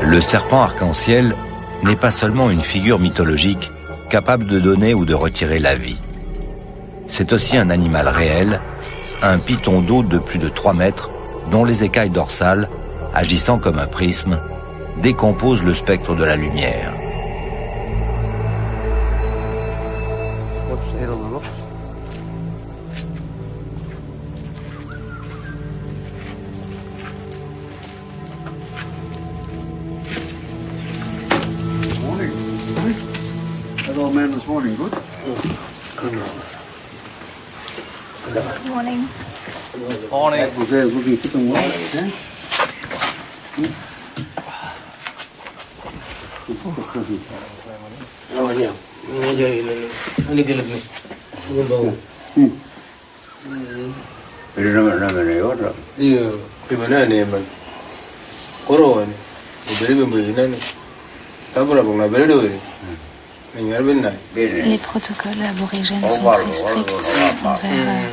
Le serpent arc-en-ciel n'est pas seulement une figure mythologique capable de donner ou de retirer la vie. C'est aussi un animal réel, un python d'eau de plus de 3 mètres, dont les écailles dorsales, agissant comme un prisme, décomposent le spectre de la lumière. Les protocoles aborigènes sont très stricts envers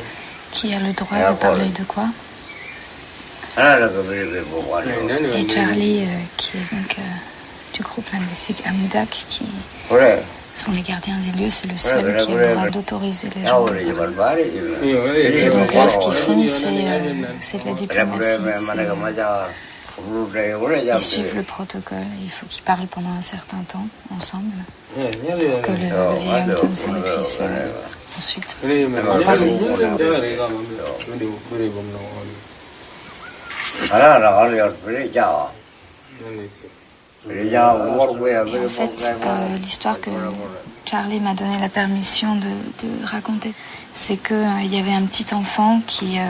qui a le droit de parler de quoi. Et Charlie, qui est donc du groupe linguistique Amudak, qui sont les gardiens des lieux, c'est le seul qui a le droit d'autoriser les gens. Et donc là, ce qu'ils font, c'est de la diplomatie. Ils suivent le protocole et il faut qu'ils parlent pendant un certain temps ensemble pour que le vieil homme Thompson puisse ensuite parler. Et en fait, l'histoire que Charlie m'a donné la permission de raconter, c'est qu'il y avait un petit enfant qui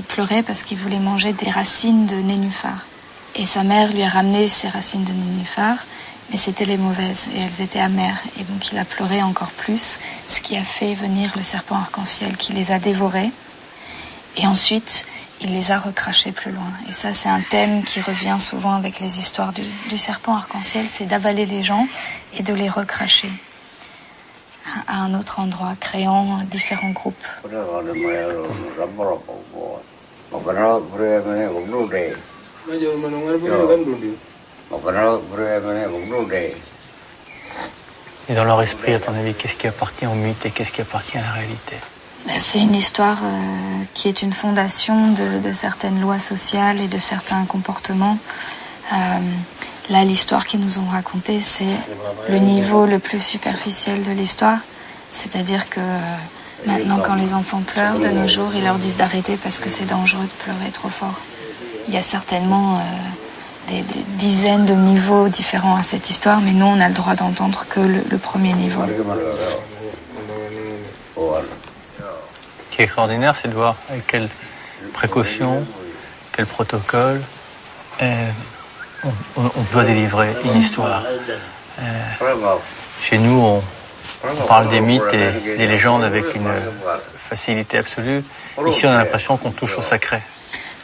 pleurait parce qu'il voulait manger des racines de nénuphar. Et sa mère lui a ramené ces racines de nénuphar mais c'était les mauvaises et elles étaient amères. Et donc il a pleuré encore plus, ce qui a fait venir le serpent arc-en-ciel qui les a dévorées. Et ensuite, il les a recrachées plus loin. Et ça, c'est un thème qui revient souvent avec les histoires du serpent arc-en-ciel, c'est d'avaler les gens et de les recracher à un autre endroit, créant différents groupes. Et dans leur esprit, à ton avis, qu'est-ce qui appartient au mythe et qu'est-ce qui appartient à la réalité? C'est une histoire qui est une fondation de certaines lois sociales et de certains comportements. Là, l'histoire qu'ils nous ont racontée, c'est le niveau le plus superficiel de l'histoire. C'est-à-dire que maintenant, quand les enfants pleurent de nos jours, ils leur disent d'arrêter parce que c'est dangereux de pleurer trop fort. Il y a certainement des dizaines de niveaux différents à cette histoire, mais nous, on a le droit d'entendre que le premier niveau. Ce qui est extraordinaire, c'est de voir avec quelle précaution, quel protocole on doit délivrer une histoire. Chez nous, on parle des mythes et des légendes avec une facilité absolue. Ici, on a l'impression qu'on touche au sacré.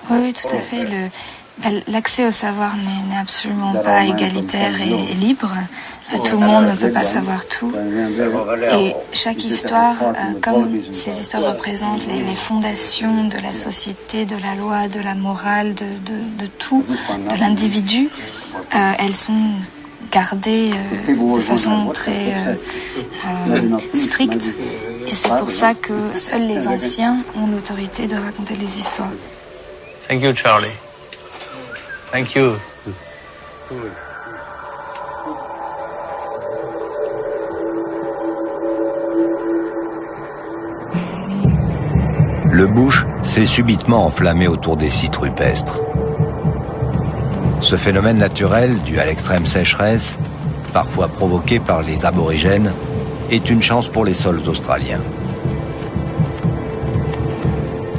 Oui, tout à fait. L'accès au savoir n'est absolument pas égalitaire et libre. Tout le monde ne peut pas savoir tout. Et chaque histoire, comme ces histoires représentent les fondations de la société, de la loi, de la morale, de tout, de l'individu, elles sont gardées de façon très stricte. Et c'est pour ça que seuls les anciens ont l'autorité de raconter les histoires. Thank you, Charlie. Thank you. Le bush s'est subitement enflammé autour des sites rupestres. Ce phénomène naturel, dû à l'extrême sécheresse, parfois provoqué par les aborigènes, est une chance pour les sols australiens.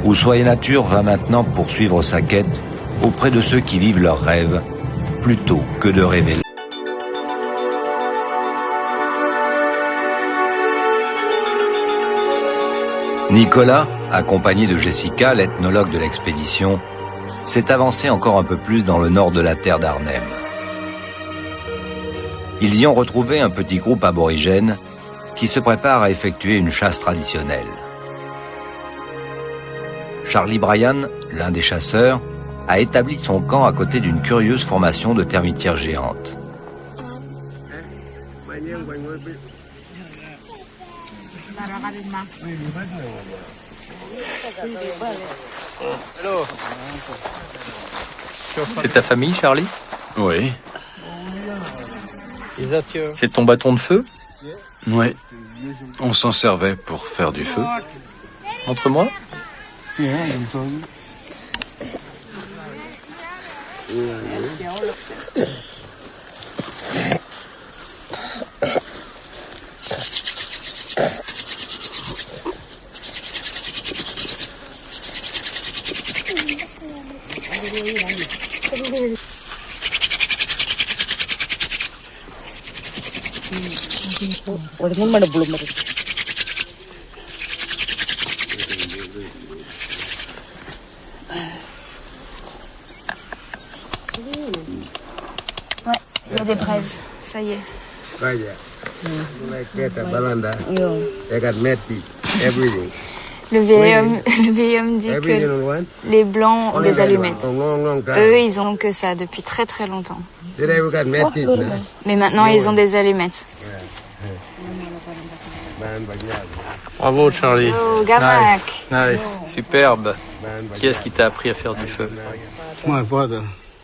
Ushuaïa Nature va maintenant poursuivre sa quête auprès de ceux qui vivent leurs rêves, plutôt que de rêver. Nicolas, accompagné de Jessica, l'ethnologue de l'expédition, s'est avancé encore un peu plus dans le nord de la terre d'Arnhem. Ils y ont retrouvé un petit groupe aborigène qui se prépare à effectuer une chasse traditionnelle. Charlie Bryan, l'un des chasseurs, a établi son camp à côté d'une curieuse formation de termitières géantes. C'est ta famille, Charlie? Oui. C'est ton bâton de feu? Oui. On s'en servait pour faire du feu. Montre-moi. Ouais, il y a des braises, ça y est. Le vieil homme dit que les blancs ont des allumettes. Eux, ils ont que ça depuis très très longtemps. Mais maintenant, ils ont des allumettes. Bravo, Charlie. Oh, Gamak. Nice. Superbe. Qui est-ce qui t'a appris à faire du feu?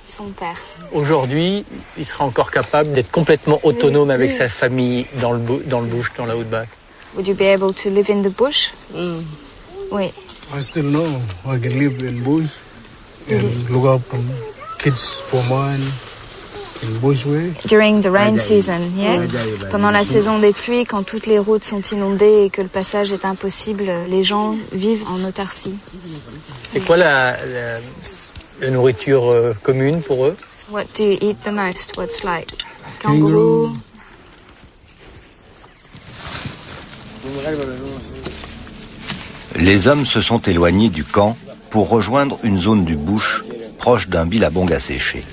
Son père. Aujourd'hui, il sera encore capable d'être complètement autonome avec sa famille dans le bush, dans la Outback. Would you be able to live in the bush? Oui. I still know I can live in bush and look up kids for mine in bush way. During the rain season, yeah. Pendant la saison des pluies, quand toutes les routes sont inondées et que le passage est impossible, les gens vivent en autarcie. C'est quoi la nourriture commune pour eux? What do you eat the most? What's like Kangourou. Les hommes se sont éloignés du camp pour rejoindre une zone du bush proche d'un billabong asséché.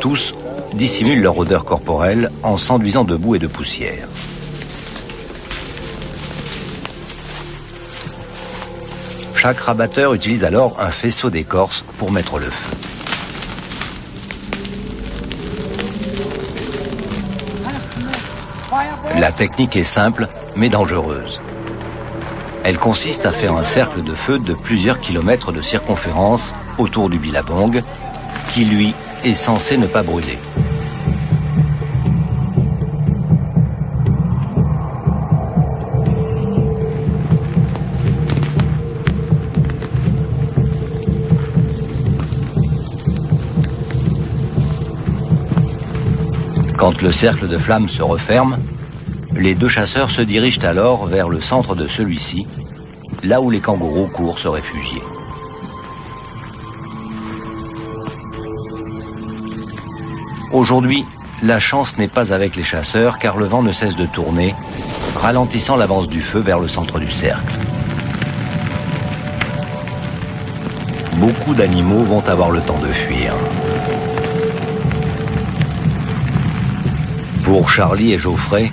Tous dissimulent leur odeur corporelle en s'enduisant de boue et de poussière. Chaque rabatteur utilise alors un faisceau d'écorce pour mettre le feu. La technique est simple mais dangereuse. Elle consiste à faire un cercle de feu de plusieurs kilomètres de circonférence autour du billabong, qui lui est censé ne pas brûler. Quand le cercle de flammes se referme, les deux chasseurs se dirigent alors vers le centre de celui-ci, là où les kangourous courent se réfugier. Aujourd'hui, la chance n'est pas avec les chasseurs car le vent ne cesse de tourner, ralentissant l'avance du feu vers le centre du cercle. Beaucoup d'animaux vont avoir le temps de fuir. Pour Charlie et Geoffrey,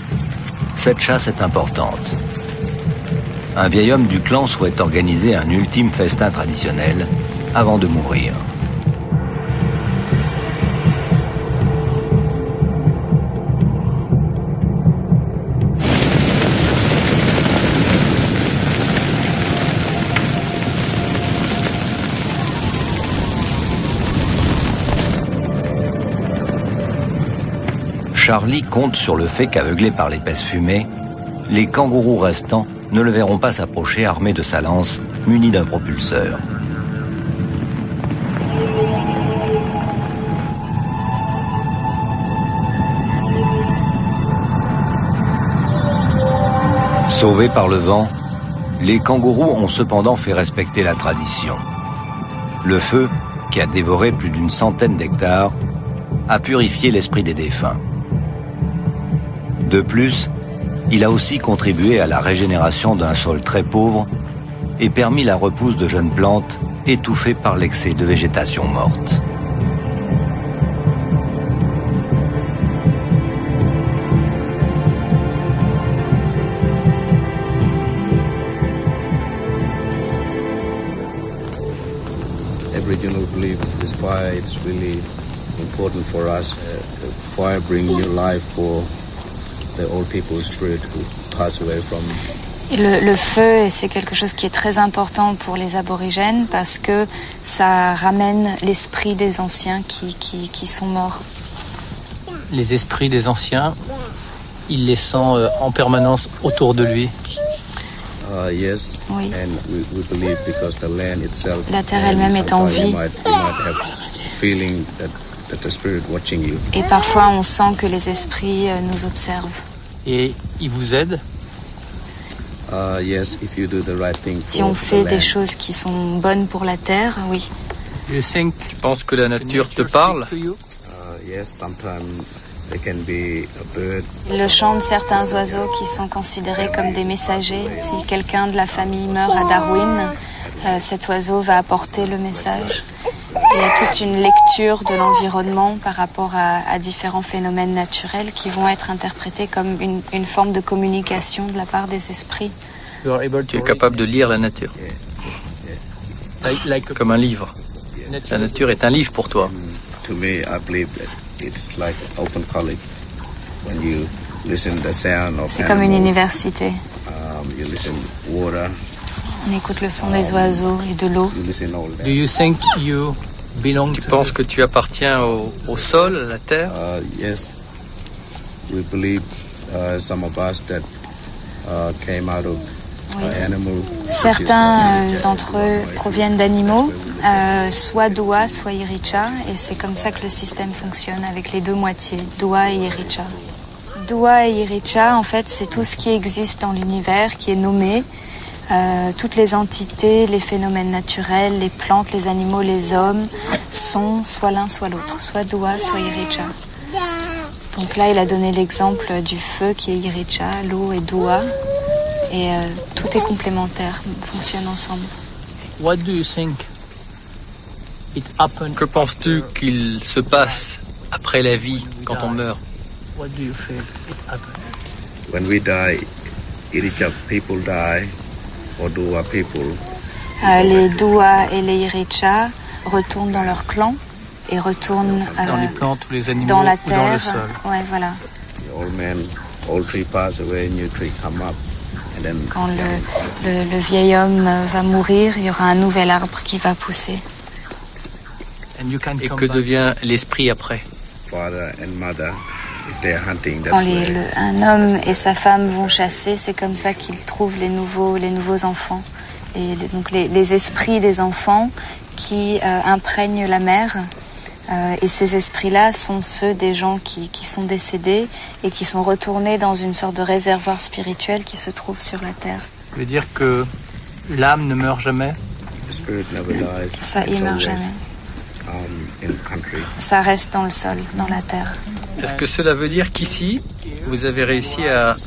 cette chasse est importante. Un vieil homme du clan souhaite organiser un ultime festin traditionnel avant de mourir. Charlie compte sur le fait qu'aveuglés par l'épaisse fumée, les kangourous restants ne le verront pas s'approcher armé de sa lance, muni d'un propulseur. Sauvés par le vent, les kangourous ont cependant fait respecter la tradition. Le feu, qui a dévoré plus d'une centaine d'hectares, a purifié l'esprit des défunts. De plus, il a aussi contribué à la régénération d'un sol très pauvre et permis la repousse de jeunes plantes étouffées par l'excès de végétation morte. Aboriginal believe this fire it's really important for us. Fire brings new life for the old people's spirit who pass away from. Le feu, c'est quelque chose qui est très important pour les aborigènes parce que ça ramène l'esprit des anciens qui sont morts. Les esprits des anciens, il les sent en permanence autour de lui. Yes. Oui. And we believe because the land itself. La terre elle-même est en vie. You might have feeling that the spirit watching you. Et parfois, on sent que les esprits nous observent. Et ils vous aident? Yes, if you do the right thing. Si on fait des choses qui sont bonnes pour la terre, oui. Tu penses que la nature te parle? Yes, sometimes there can be a bird. Le chant de certains oiseaux qui sont considérés comme des messagers. Si quelqu'un de la famille meurt à Darwin, cet oiseau va apporter le message. Il y a toute une lecture de l'environnement par rapport à différents phénomènes naturels qui vont être interprétés comme une forme de communication de la part des esprits. Tu es capable de lire la nature, comme un livre. La nature est un livre pour toi. To me, I believe that it's like open college. When you listen to the sound of C'est comme une université. You listen water. On écoute le son des oiseaux et de l'eau. You listen all that. Do you think you belong? Tu penses que tu appartiens au sol, à la terre? Yes. We believe some of us that came out of animal. Certains d'entre eux proviennent d'animaux, soit Dua, soit Iricha, et c'est comme ça que le système fonctionne avec les deux moitiés, Dua et Iricha. Dua et Iricha, en fait, c'est tout ce qui existe dans l'univers, qui est nommé. Toutes les entités, les phénomènes naturels, les plantes, les animaux, les hommes sont soit l'un soit l'autre, soit Dua, soit Iricha. Donc là, il a donné l'exemple du feu qui est Iricha, l'eau est Dua, et tout est complémentaire, fonctionne ensemble. What do you think it happened? Que penses-tu qu'il se passe après la vie quand on meurt? What do you feel it happened? When we die, Iricha people die, or Dua people. Les Dua et les Iricha retournent dans leur clan et retournent dans les plantes ou les animaux dans la ou terre, dans le sol. Ouais, voilà. Old tree pass away, new tree come up. And then Quand le vieil homme va mourir, il y aura un nouvel arbre qui va pousser. Et que devient l'esprit après? father and mother, if they're hunting, that's Quand where un homme et sa femme vont chasser, c'est comme ça qu'ils trouvent les nouveaux enfants. Et donc les esprits des enfants qui imprègnent la mère. Et ces esprits-là sont ceux des gens qui sont décédés et qui sont retournés dans une sorte de réservoir spirituel qui se trouve sur la terre. Ça veut dire que l'âme ne meurt jamais? the spirit never dies. Ça, il It's meurt always, jamais. in country. Ça reste dans le sol, dans la terre. Est-ce que cela veut dire qu'ici, vous avez réussi à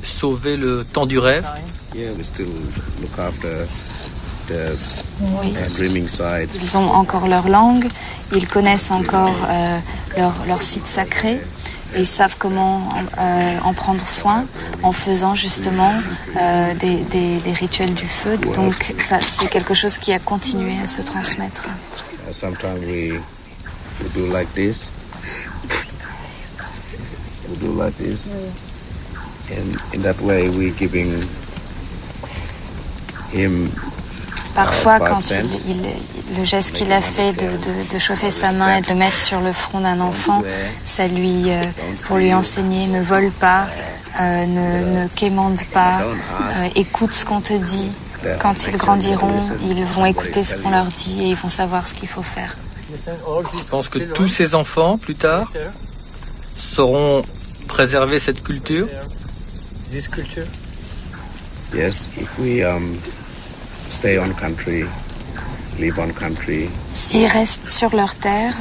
sauver le temps du rêve? Yeah, we still look after the Oui. dreaming side. Ils ont encore leur langue, ils connaissent encore leur site sacré et ils savent comment en prendre soin en faisant justement des rituels du feu. Donc ça, c'est quelque chose qui a continué à se transmettre. Sometimes we do like this. We do like this. And in that way we're giving him Parfois, 5 quand cents. le geste qu'il a fait de chauffer sa main et de le mettre sur le front d'un enfant, ça lui, pour lui enseigner, ne vole pas, ne quémande pas, écoute ce qu'on te dit. Quand ils grandiront, ils vont écouter ce qu'on leur dit et ils vont savoir ce qu'il faut faire. Je pense que tous ces enfants, plus tard, sauront préserver cette culture. This culture. Yes, if we stay on country, live on country. S'ils restent sur leur terre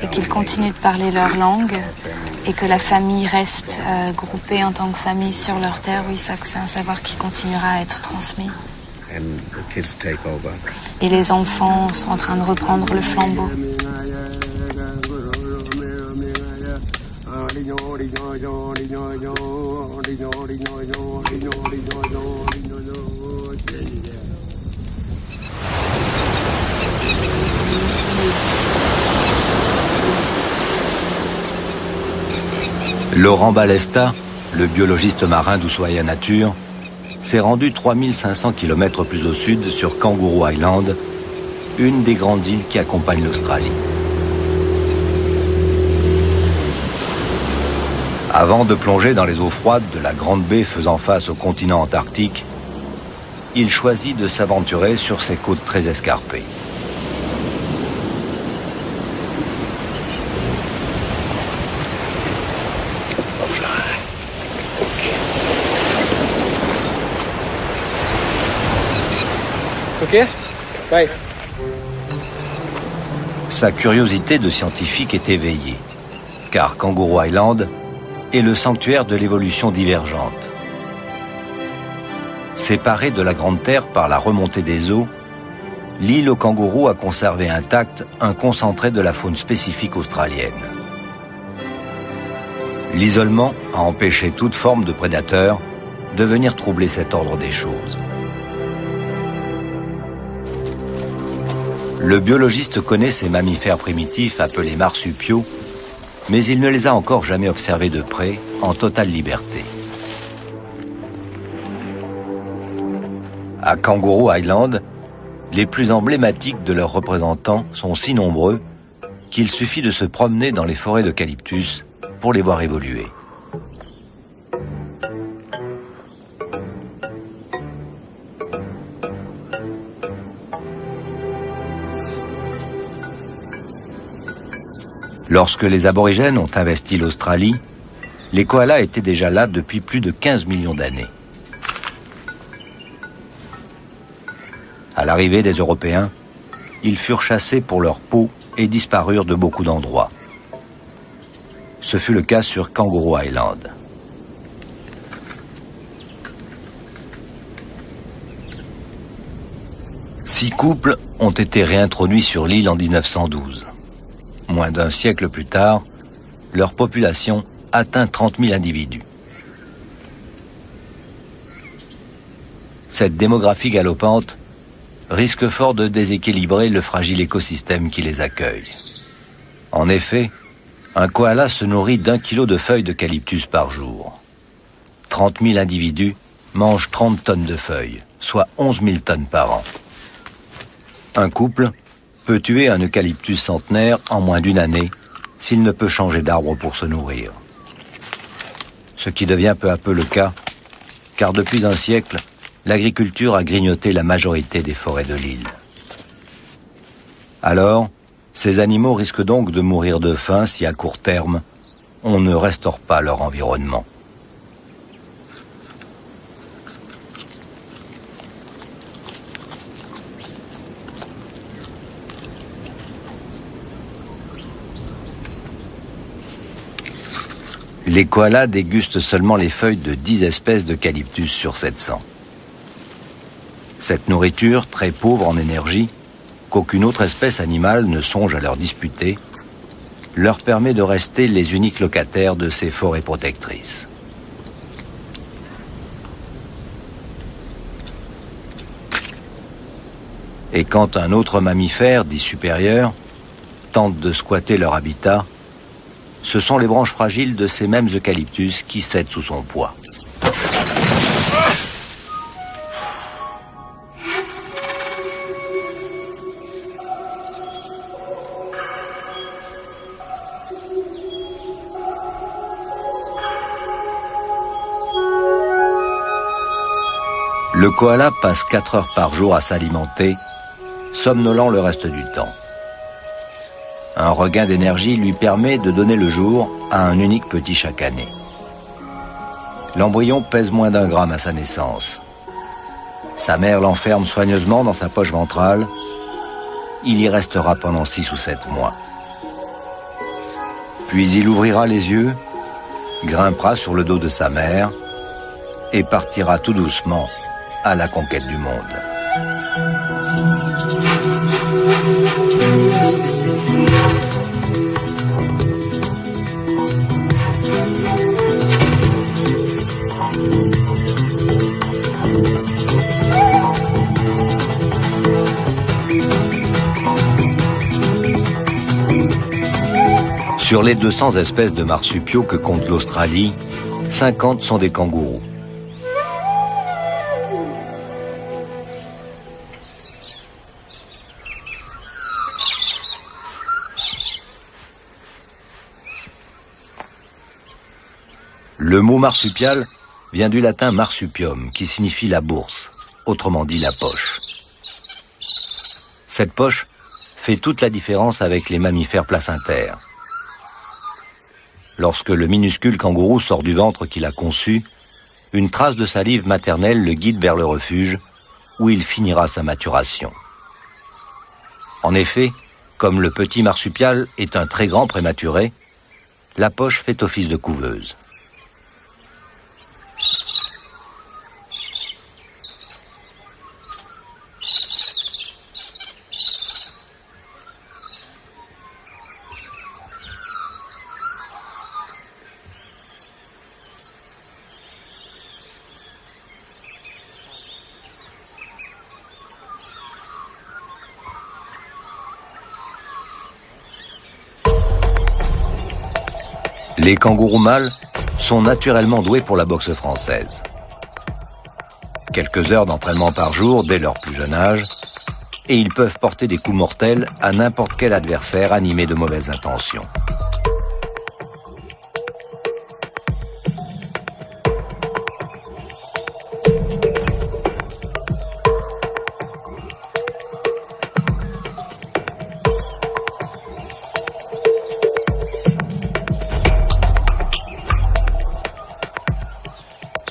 et qu'ils continuent de parler leur langue et que la famille reste groupée en tant que famille sur leur terre, oui, ça, c'est un savoir qui continuera à être transmis. And the kids take over. Et les enfants sont en train de reprendre le flambeau. Laurent Balesta, le biologiste marin d'Ushuaïa Nature, s'est rendu 3500 km plus au sud sur Kangaroo Island, une des grandes îles qui accompagnent l'Australie. Avant de plonger dans les eaux froides de la grande baie faisant face au continent antarctique, il choisit de s'aventurer sur ces côtes très escarpées. Ok? Bye. Sa curiosité de scientifique est éveillée, car Kangaroo Island est le sanctuaire de l'évolution divergente. Séparée de la Grande Terre par la remontée des eaux, l'île aux kangourous a conservé intact un concentré de la faune spécifique australienne. L'isolement a empêché toute forme de prédateur de venir troubler cet ordre des choses. Le biologiste connaît ces mammifères primitifs appelés marsupiaux, mais il ne les a encore jamais observés de près, en totale liberté. À Kangaroo Island, les plus emblématiques de leurs représentants sont si nombreux qu'il suffit de se promener dans les forêts d'eucalyptus pour les voir évoluer. Lorsque les aborigènes ont investi l'Australie, les koalas étaient déjà là depuis plus de 15 millions d'années. À l'arrivée des Européens, ils furent chassés pour leur peau et disparurent de beaucoup d'endroits. Ce fut le cas sur Kangaroo Island. Six couples ont été réintroduits sur l'île en 1912. Moins d'un siècle plus tard, leur population atteint 30 000 individus. Cette démographie galopante risque fort de déséquilibrer le fragile écosystème qui les accueille. En effet, un koala se nourrit d'1 kilo de feuilles d'eucalyptus par jour. 30 000 individus mangent 30 tonnes de feuilles, soit 11 000 tonnes par an. Un couple peut tuer un eucalyptus centenaire en moins d'une année s'il ne peut changer d'arbre pour se nourrir. Ce qui devient peu à peu le cas, car depuis un siècle, l'agriculture a grignoté la majorité des forêts de l'île. Alors, ces animaux risquent donc de mourir de faim si à court terme, on ne restaure pas leur environnement. Les koalas dégustent seulement les feuilles de 10 espèces d'eucalyptus sur 700. Cette nourriture, très pauvre en énergie, qu'aucune autre espèce animale ne songe à leur disputer, leur permet de rester les uniques locataires de ces forêts protectrices. Et quand un autre mammifère, dit supérieur, tente de squatter leur habitat, ce sont les branches fragiles de ces mêmes eucalyptus qui cèdent sous son poids. Le koala passe 4 heures par jour à s'alimenter, somnolant le reste du temps. Un regain d'énergie lui permet de donner le jour à un unique petit chaque année. L'embryon pèse moins d'1 gramme à sa naissance. Sa mère l'enferme soigneusement dans sa poche ventrale. Il y restera pendant 6 ou 7 mois. Puis il ouvrira les yeux, grimpera sur le dos de sa mère et partira tout doucement à la conquête du monde. Sur les 200 espèces de marsupiaux que compte l'Australie, 50 sont des kangourous. Le mot marsupial vient du latin marsupium, qui signifie la bourse, autrement dit la poche. Cette poche fait toute la différence avec les mammifères placentaires. Lorsque le minuscule kangourou sort du ventre qu'il a conçu, une trace de salive maternelle le guide vers le refuge, où il finira sa maturation. En effet, comme le petit marsupial est un très grand prématuré, la poche fait office de couveuse. Les kangourous mâles sont naturellement doués pour la boxe française. Quelques heures d'entraînement par jour dès leur plus jeune âge, et ils peuvent porter des coups mortels à n'importe quel adversaire animé de mauvaises intentions.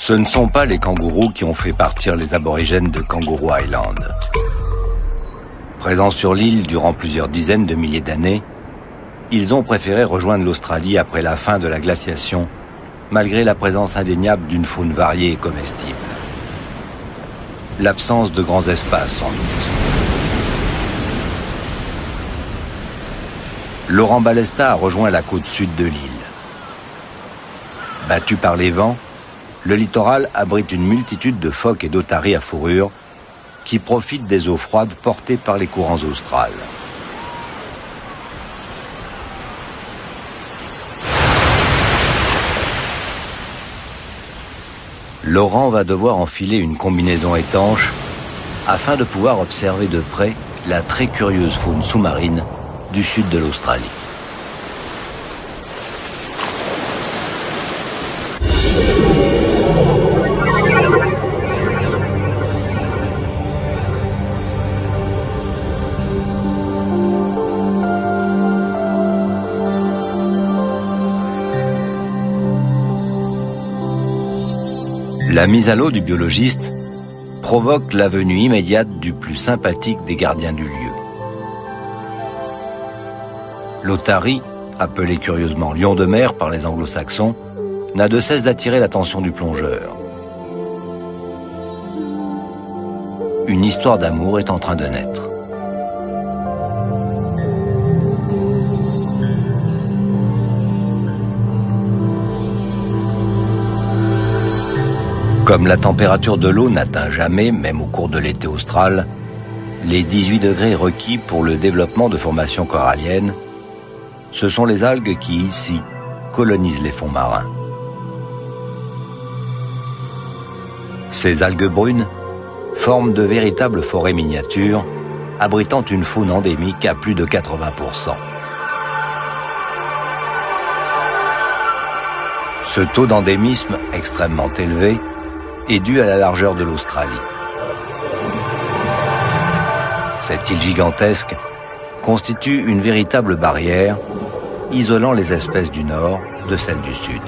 Ce ne sont pas les kangourous qui ont fait partir les aborigènes de Kangaroo Island. Présents sur l'île durant plusieurs dizaines de milliers d'années, ils ont préféré rejoindre l'Australie après la fin de la glaciation, malgré la présence indéniable d'une faune variée et comestible. L'absence de grands espaces, sans doute. Laurent Balesta a rejoint la côte sud de l'île. Battu par les vents, le littoral abrite une multitude de phoques et d'otaries à fourrure qui profitent des eaux froides portées par les courants australes. Laurent va devoir enfiler une combinaison étanche afin de pouvoir observer de près la très curieuse faune sous-marine du sud de l'Australie. La mise à l'eau du biologiste provoque la venue immédiate du plus sympathique des gardiens du lieu. L'otarie, appelée curieusement lion de mer par les anglo-saxons, n'a de cesse d'attirer l'attention du plongeur. Une histoire d'amour est en train de naître. Comme la température de l'eau n'atteint jamais, même au cours de l'été austral, les 18 degrés requis pour le développement de formations coralliennes, ce sont les algues qui, ici, colonisent les fonds marins. Ces algues brunes forment de véritables forêts miniatures, abritant une faune endémique à plus de 80%. Ce taux d'endémisme extrêmement élevé est due à la largeur de l'Australie. Cette île gigantesque constitue une véritable barrière, isolant les espèces du nord de celles du sud.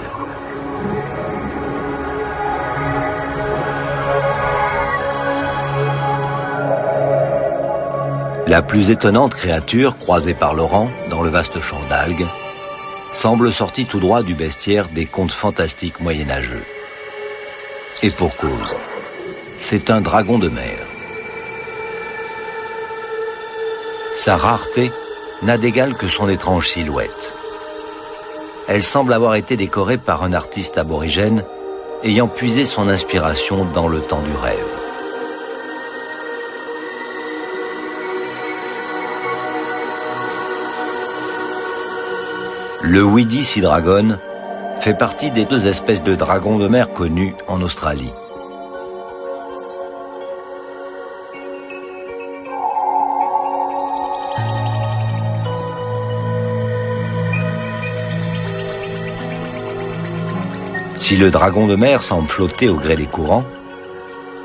La plus étonnante créature croisée par Laurent dans le vaste champ d'algues semble sortie tout droit du bestiaire des contes fantastiques moyenâgeux. Et pour cause, c'est un dragon de mer. Sa rareté n'a d'égal que son étrange silhouette. Elle semble avoir été décorée par un artiste aborigène ayant puisé son inspiration dans le temps du rêve. Le Widi Sea Dragon fait partie des 2 espèces de dragons de mer connues en Australie. Si le dragon de mer semble flotter au gré des courants,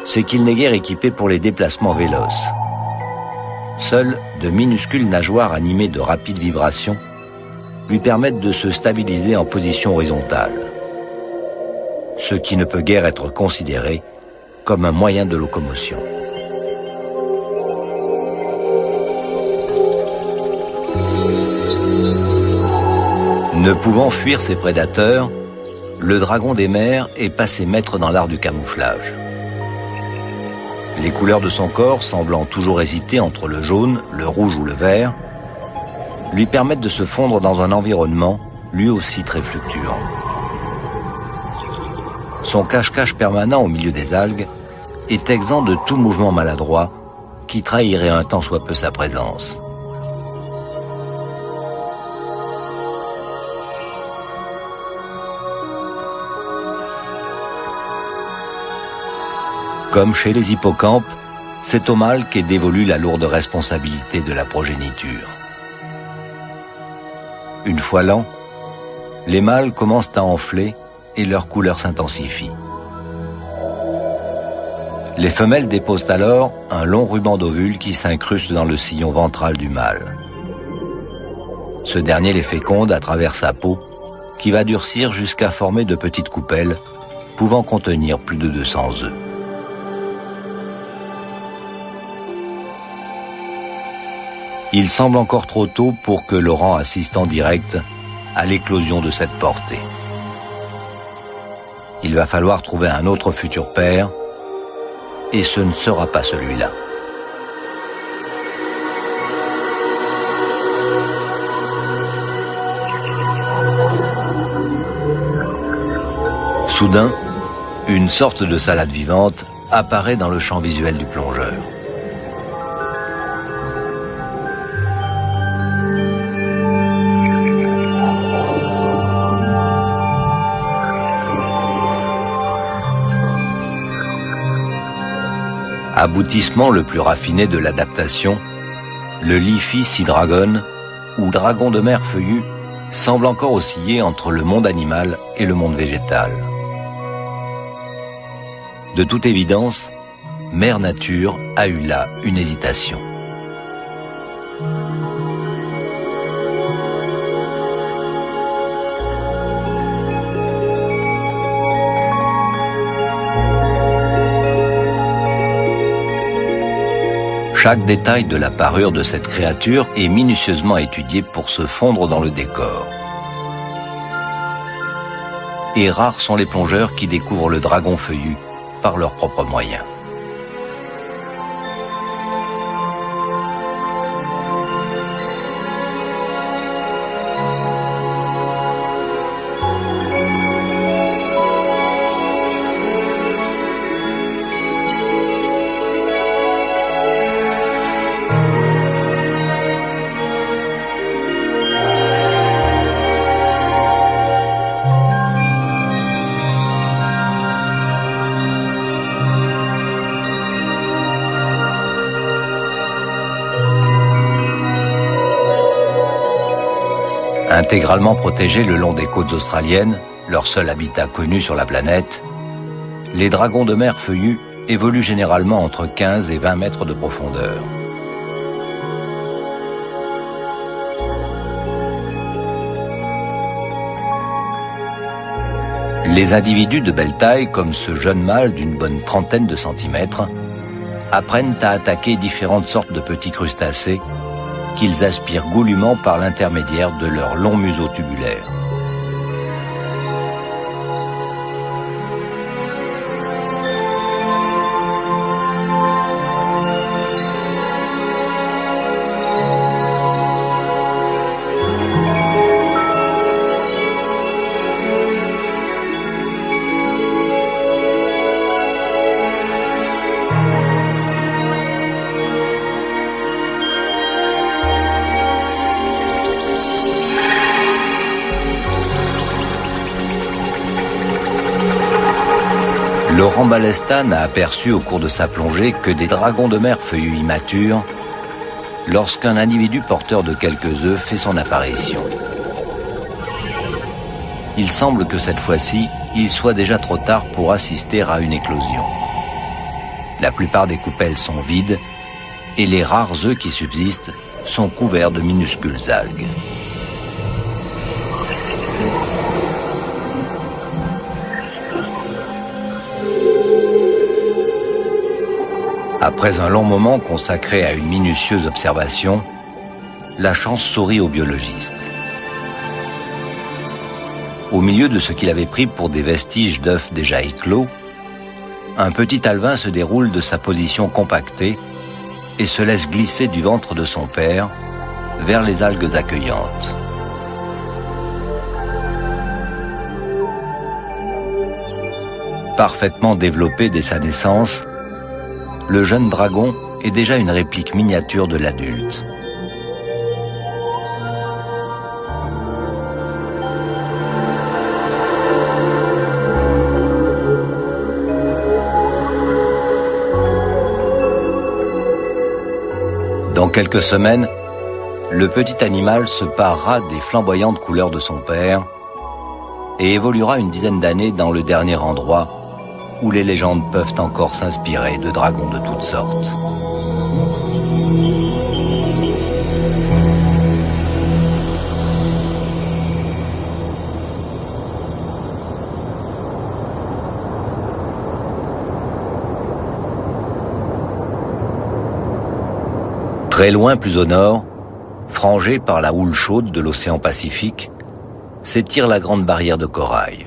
c'est qu'il n'est guère équipé pour les déplacements véloces. Seules de minuscules nageoires animées de rapides vibrations lui permettent de se stabiliser en position horizontale, ce qui ne peut guère être considéré comme un moyen de locomotion. Ne pouvant fuir ses prédateurs, le dragon des mers est passé maître dans l'art du camouflage. Les couleurs de son corps, semblant toujours hésiter entre le jaune, le rouge ou le vert, lui permettent de se fondre dans un environnement lui aussi très fluctuant. Son cache-cache permanent au milieu des algues est exempt de tout mouvement maladroit qui trahirait un tant soit peu sa présence. Comme chez les hippocampes, c'est au mâle qu'est dévolue la lourde responsabilité de la progéniture. Une fois lents, les mâles commencent à enfler et leur couleur s'intensifie. Les femelles déposent alors un long ruban d'ovules qui s'incruste dans le sillon ventral du mâle. Ce dernier les féconde à travers sa peau, qui va durcir jusqu'à former de petites coupelles, pouvant contenir plus de 200 œufs. Il semble encore trop tôt pour que Laurent assiste en direct à l'éclosion de cette portée. Il va falloir trouver un autre futur père, et ce ne sera pas celui-là. Soudain, une sorte de salade vivante apparaît dans le champ visuel du plongeur. Aboutissement le plus raffiné de l'adaptation, le Leafy Sea Dragon, ou dragon de mer feuillu, semble encore osciller entre le monde animal et le monde végétal. De toute évidence, Mère Nature a eu là une hésitation. Chaque détail de la parure de cette créature est minutieusement étudié pour se fondre dans le décor. Et rares sont les plongeurs qui découvrent le dragon feuillu par leurs propres moyens. Intégralement protégés le long des côtes australiennes, leur seul habitat connu sur la planète, les dragons de mer feuillus évoluent généralement entre 15 et 20 mètres de profondeur. Les individus de belle taille, comme ce jeune mâle d'une bonne trentaine de centimètres, apprennent à attaquer différentes sortes de petits crustacés qu'ils aspirent goulûment par l'intermédiaire de leur long museau tubulaire. Laurent Balesta n'a aperçu au cours de sa plongée que des dragons de mer feuillus immatures lorsqu'un individu porteur de quelques œufs fait son apparition. Il semble que cette fois-ci, il soit déjà trop tard pour assister à une éclosion. La plupart des coupelles sont vides et les rares œufs qui subsistent sont couverts de minuscules algues. Après un long moment consacré à une minutieuse observation, la chance sourit au biologiste. Au milieu de ce qu'il avait pris pour des vestiges d'œufs déjà éclos, un petit alevin se déroule de sa position compactée et se laisse glisser du ventre de son père vers les algues accueillantes. Parfaitement développé dès sa naissance, le jeune dragon est déjà une réplique miniature de l'adulte. Dans quelques semaines, le petit animal se parera des flamboyantes couleurs de son père et évoluera une dizaine d'années dans le dernier endroit où les légendes peuvent encore s'inspirer de dragons de toutes sortes. Très loin, plus au nord, Rangée par la houle chaude de l'océan Pacifique, s'étire la grande barrière de corail.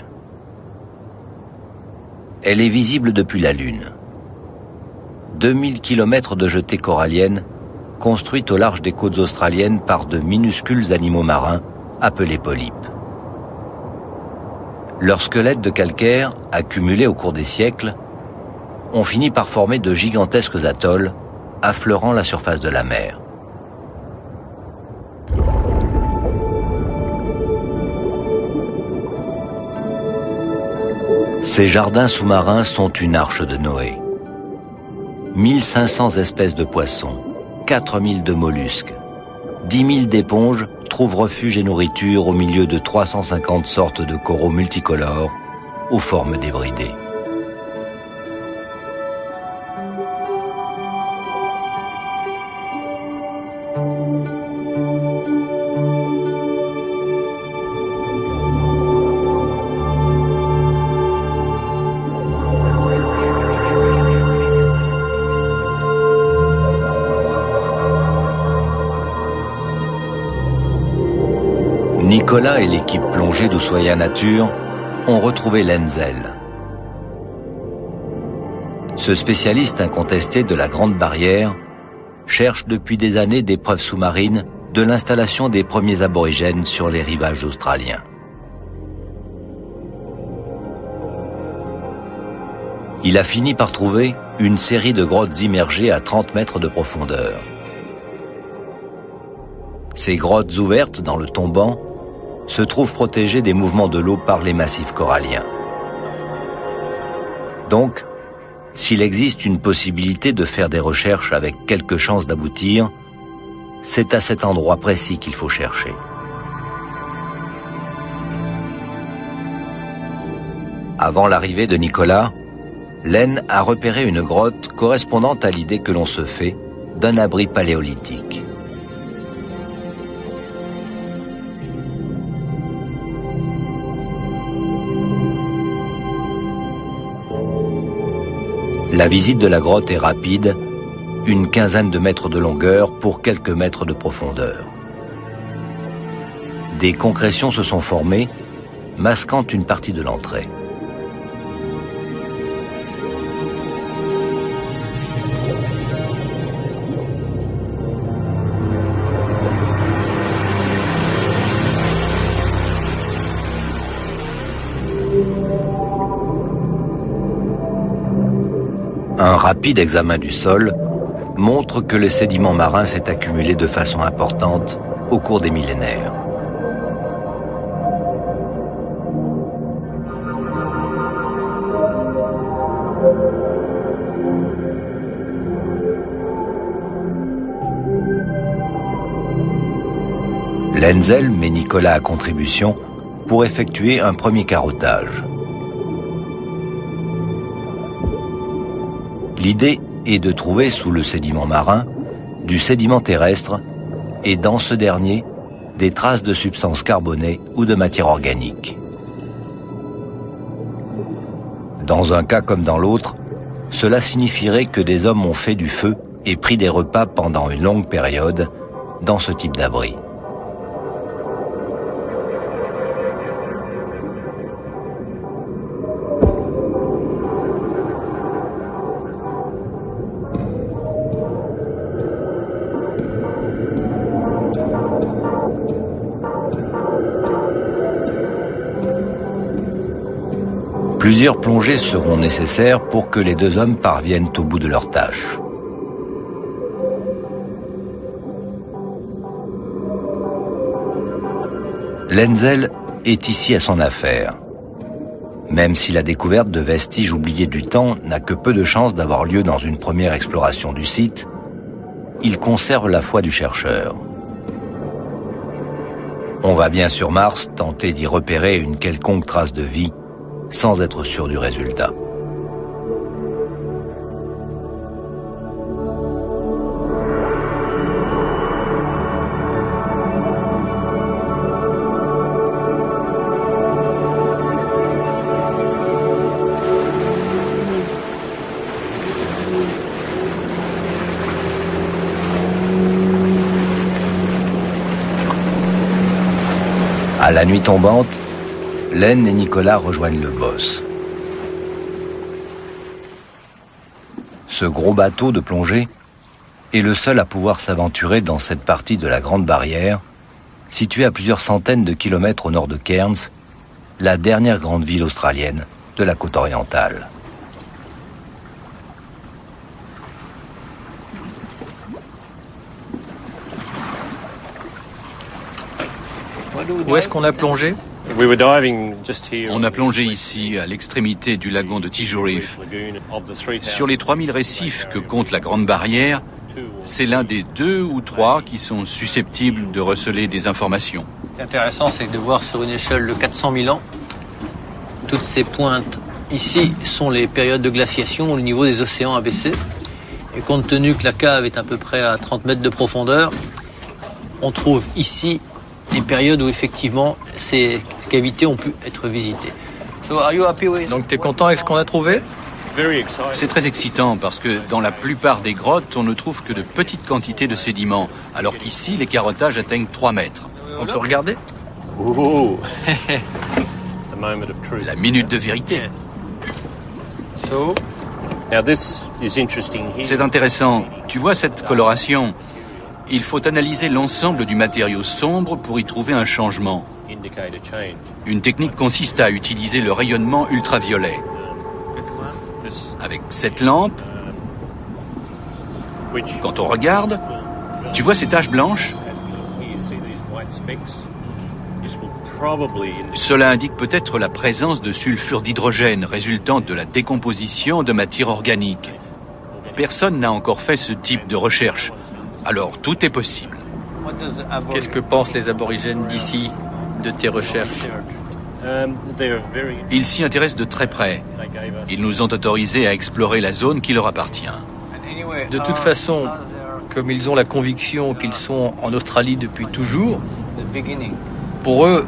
Elle est visible depuis la Lune. 2000 km de jetées coralliennes construites au large des côtes australiennes par de minuscules animaux marins appelés polypes. Leurs squelettes de calcaire, accumulés au cours des siècles, ont fini par former de gigantesques atolls affleurant la surface de la mer. Ces jardins sous-marins sont une arche de Noé. 1500 espèces de poissons, 4000 de mollusques, 10 000 d'éponges trouvent refuge et nourriture au milieu de 350 sortes de coraux multicolores aux formes débridées. Nicolas et l'équipe plongée d'Ushuaïa Nature ont retrouvé Lenzel. Ce spécialiste incontesté de la Grande Barrière cherche depuis des années des preuves sous-marines de l'installation des premiers aborigènes sur les rivages australiens. Il a fini par trouver une série de grottes immergées à 30 mètres de profondeur. Ces grottes ouvertes dans le tombant se trouvent protégées des mouvements de l'eau par les massifs coralliens. Donc, s'il existe une possibilité de faire des recherches avec quelques chances d'aboutir, c'est à cet endroit précis qu'il faut chercher. Avant l'arrivée de Nicolas, Len a repéré une grotte correspondant à l'idée que l'on se fait d'un abri paléolithique. La visite de la grotte est rapide, une quinzaine de mètres de longueur pour quelques mètres de profondeur. Des concrétions se sont formées, masquant une partie de l'entrée. Un rapide examen du sol montre que le sédiment marin s'est accumulé de façon importante au cours des millénaires. Lenzel met Nicolas à contribution pour effectuer un premier carottage. L'idée est de trouver sous le sédiment marin du sédiment terrestre et dans ce dernier des traces de substances carbonées ou de matière organique. Dans un cas comme dans l'autre, cela signifierait que des hommes ont fait du feu et pris des repas pendant une longue période dans ce type d'abri. Plusieurs plongées seront nécessaires pour que les deux hommes parviennent au bout de leur tâche. Lenzel est ici à son affaire. Même si la découverte de vestiges oubliés du temps n'a que peu de chances d'avoir lieu dans une première exploration du site, il conserve la foi du chercheur. On va bien sur Mars tenter d'y repérer une quelconque trace de vie, sans être sûr du résultat. À la nuit tombante, Len et Nicolas rejoignent le boss. Ce gros bateau de plongée est le seul à pouvoir s'aventurer dans cette partie de la Grande Barrière, située à plusieurs centaines de kilomètres au nord de Cairns, la dernière grande ville australienne de la côte orientale. Où est-ce qu'on a plongé? On a plongé ici, à l'extrémité du lagon de Tijo Reef. Sur les 3000 récifs que compte la Grande Barrière, c'est l'un des 2 ou 3 qui sont susceptibles de receler des informations. Ce qui est intéressant, c'est de voir sur une échelle de 400 000 ans, toutes ces pointes ici sont les périodes de glaciation où le niveau des océans a baissé. Et compte tenu que la cave est à peu près à 30 mètres de profondeur, on trouve ici des périodes où effectivement ces cavités ont pu être visitées. Donc tu es content avec ce qu'on a trouvé? C'est très excitant parce que dans la plupart des grottes, on ne trouve que de petites quantités de sédiments, alors qu'ici, les carottages atteignent 3 mètres. On peut regarder? La minute de vérité. C'est intéressant. Tu vois cette coloration? Il faut analyser l'ensemble du matériau sombre pour y trouver un changement. Une technique consiste à utiliser le rayonnement ultraviolet. Avec cette lampe, quand on regarde, tu vois ces taches blanches? Cela indique peut-être la présence de sulfure d'hydrogène résultant de la décomposition de matière organique. Personne n'a encore fait ce type de recherche. Alors, tout est possible. Qu'est-ce que pensent les aborigènes d'ici de tes recherches? Ils s'y intéressent de très près. Ils nous ont autorisés à explorer la zone qui leur appartient. De toute façon, comme ils ont la conviction qu'ils sont en Australie depuis toujours, pour eux,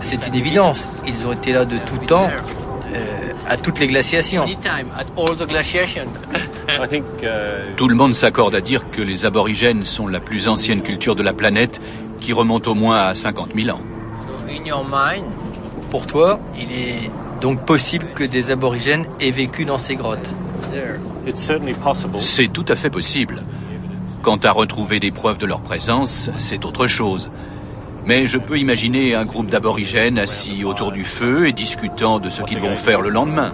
c'est une évidence. Ils ont été là de tout temps, à toutes les glaciations. Tout le monde s'accorde à dire que les aborigènes sont la plus ancienne culture de la planète, qui remonte au moins à 50 000 ans. Pour toi, il est donc possible que des aborigènes aient vécu dans ces grottes? C'est tout à fait possible. Quant à retrouver des preuves de leur présence, c'est autre chose. Mais je peux imaginer un groupe d'aborigènes assis autour du feu et discutant de ce qu'ils vont faire le lendemain.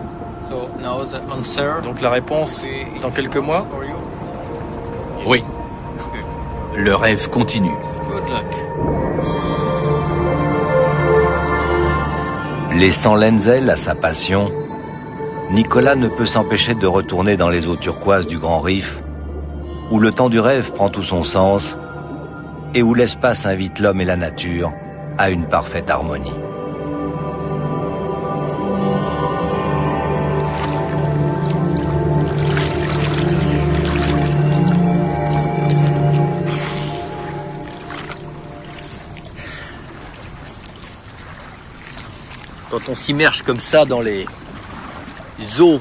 Donc la réponse, dans quelques mois? Oui. Le rêve continue. Good luck. Laissant Lenzel à sa passion, Nicolas ne peut s'empêcher de retourner dans les eaux turquoises du Grand Reef, où le temps du rêve prend tout son sens et où l'espace invite l'homme et la nature à une parfaite harmonie. Quand on s'immerge comme ça dans les eaux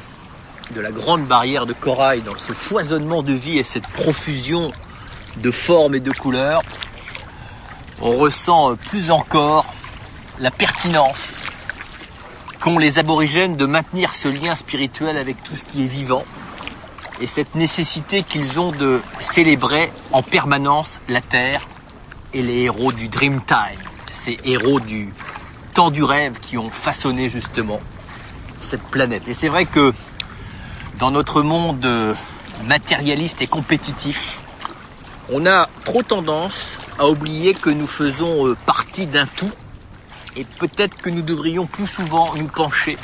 de la Grande Barrière de Corail, dans ce foisonnement de vie et cette profusion de formes et de couleurs, on ressent plus encore la pertinence qu'ont les aborigènes de maintenir ce lien spirituel avec tout ce qui est vivant et cette nécessité qu'ils ont de célébrer en permanence la Terre et les héros du Dreamtime, ces héros du temps du rêve qui ont façonné justement cette planète. Et c'est vrai que dans notre monde matérialiste et compétitif, on a trop tendance à oublier que nous faisons partie d'un tout et peut-être que nous devrions plus souvent nous pencher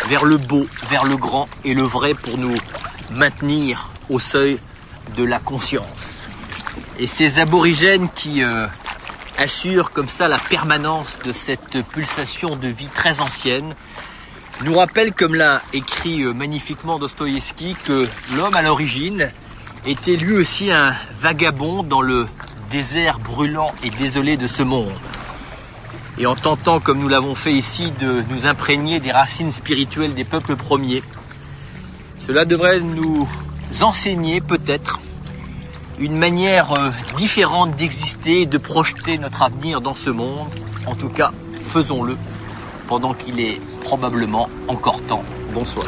vers le beau, vers le grand et le vrai pour nous maintenir au seuil de la conscience. Et ces aborigènes qui assurent comme ça la permanence de cette pulsation de vie très ancienne nous rappellent, comme l'a écrit magnifiquement Dostoïevski, que l'homme à l'origine était lui aussi un vagabond dans le désert brûlant et désolé de ce monde. Et en tentant, comme nous l'avons fait ici, de nous imprégner des racines spirituelles des peuples premiers, cela devrait nous enseigner peut-être une manière différente d'exister, de projeter notre avenir dans ce monde. En tout cas, faisons-le pendant qu'il est probablement encore temps. Bonsoir.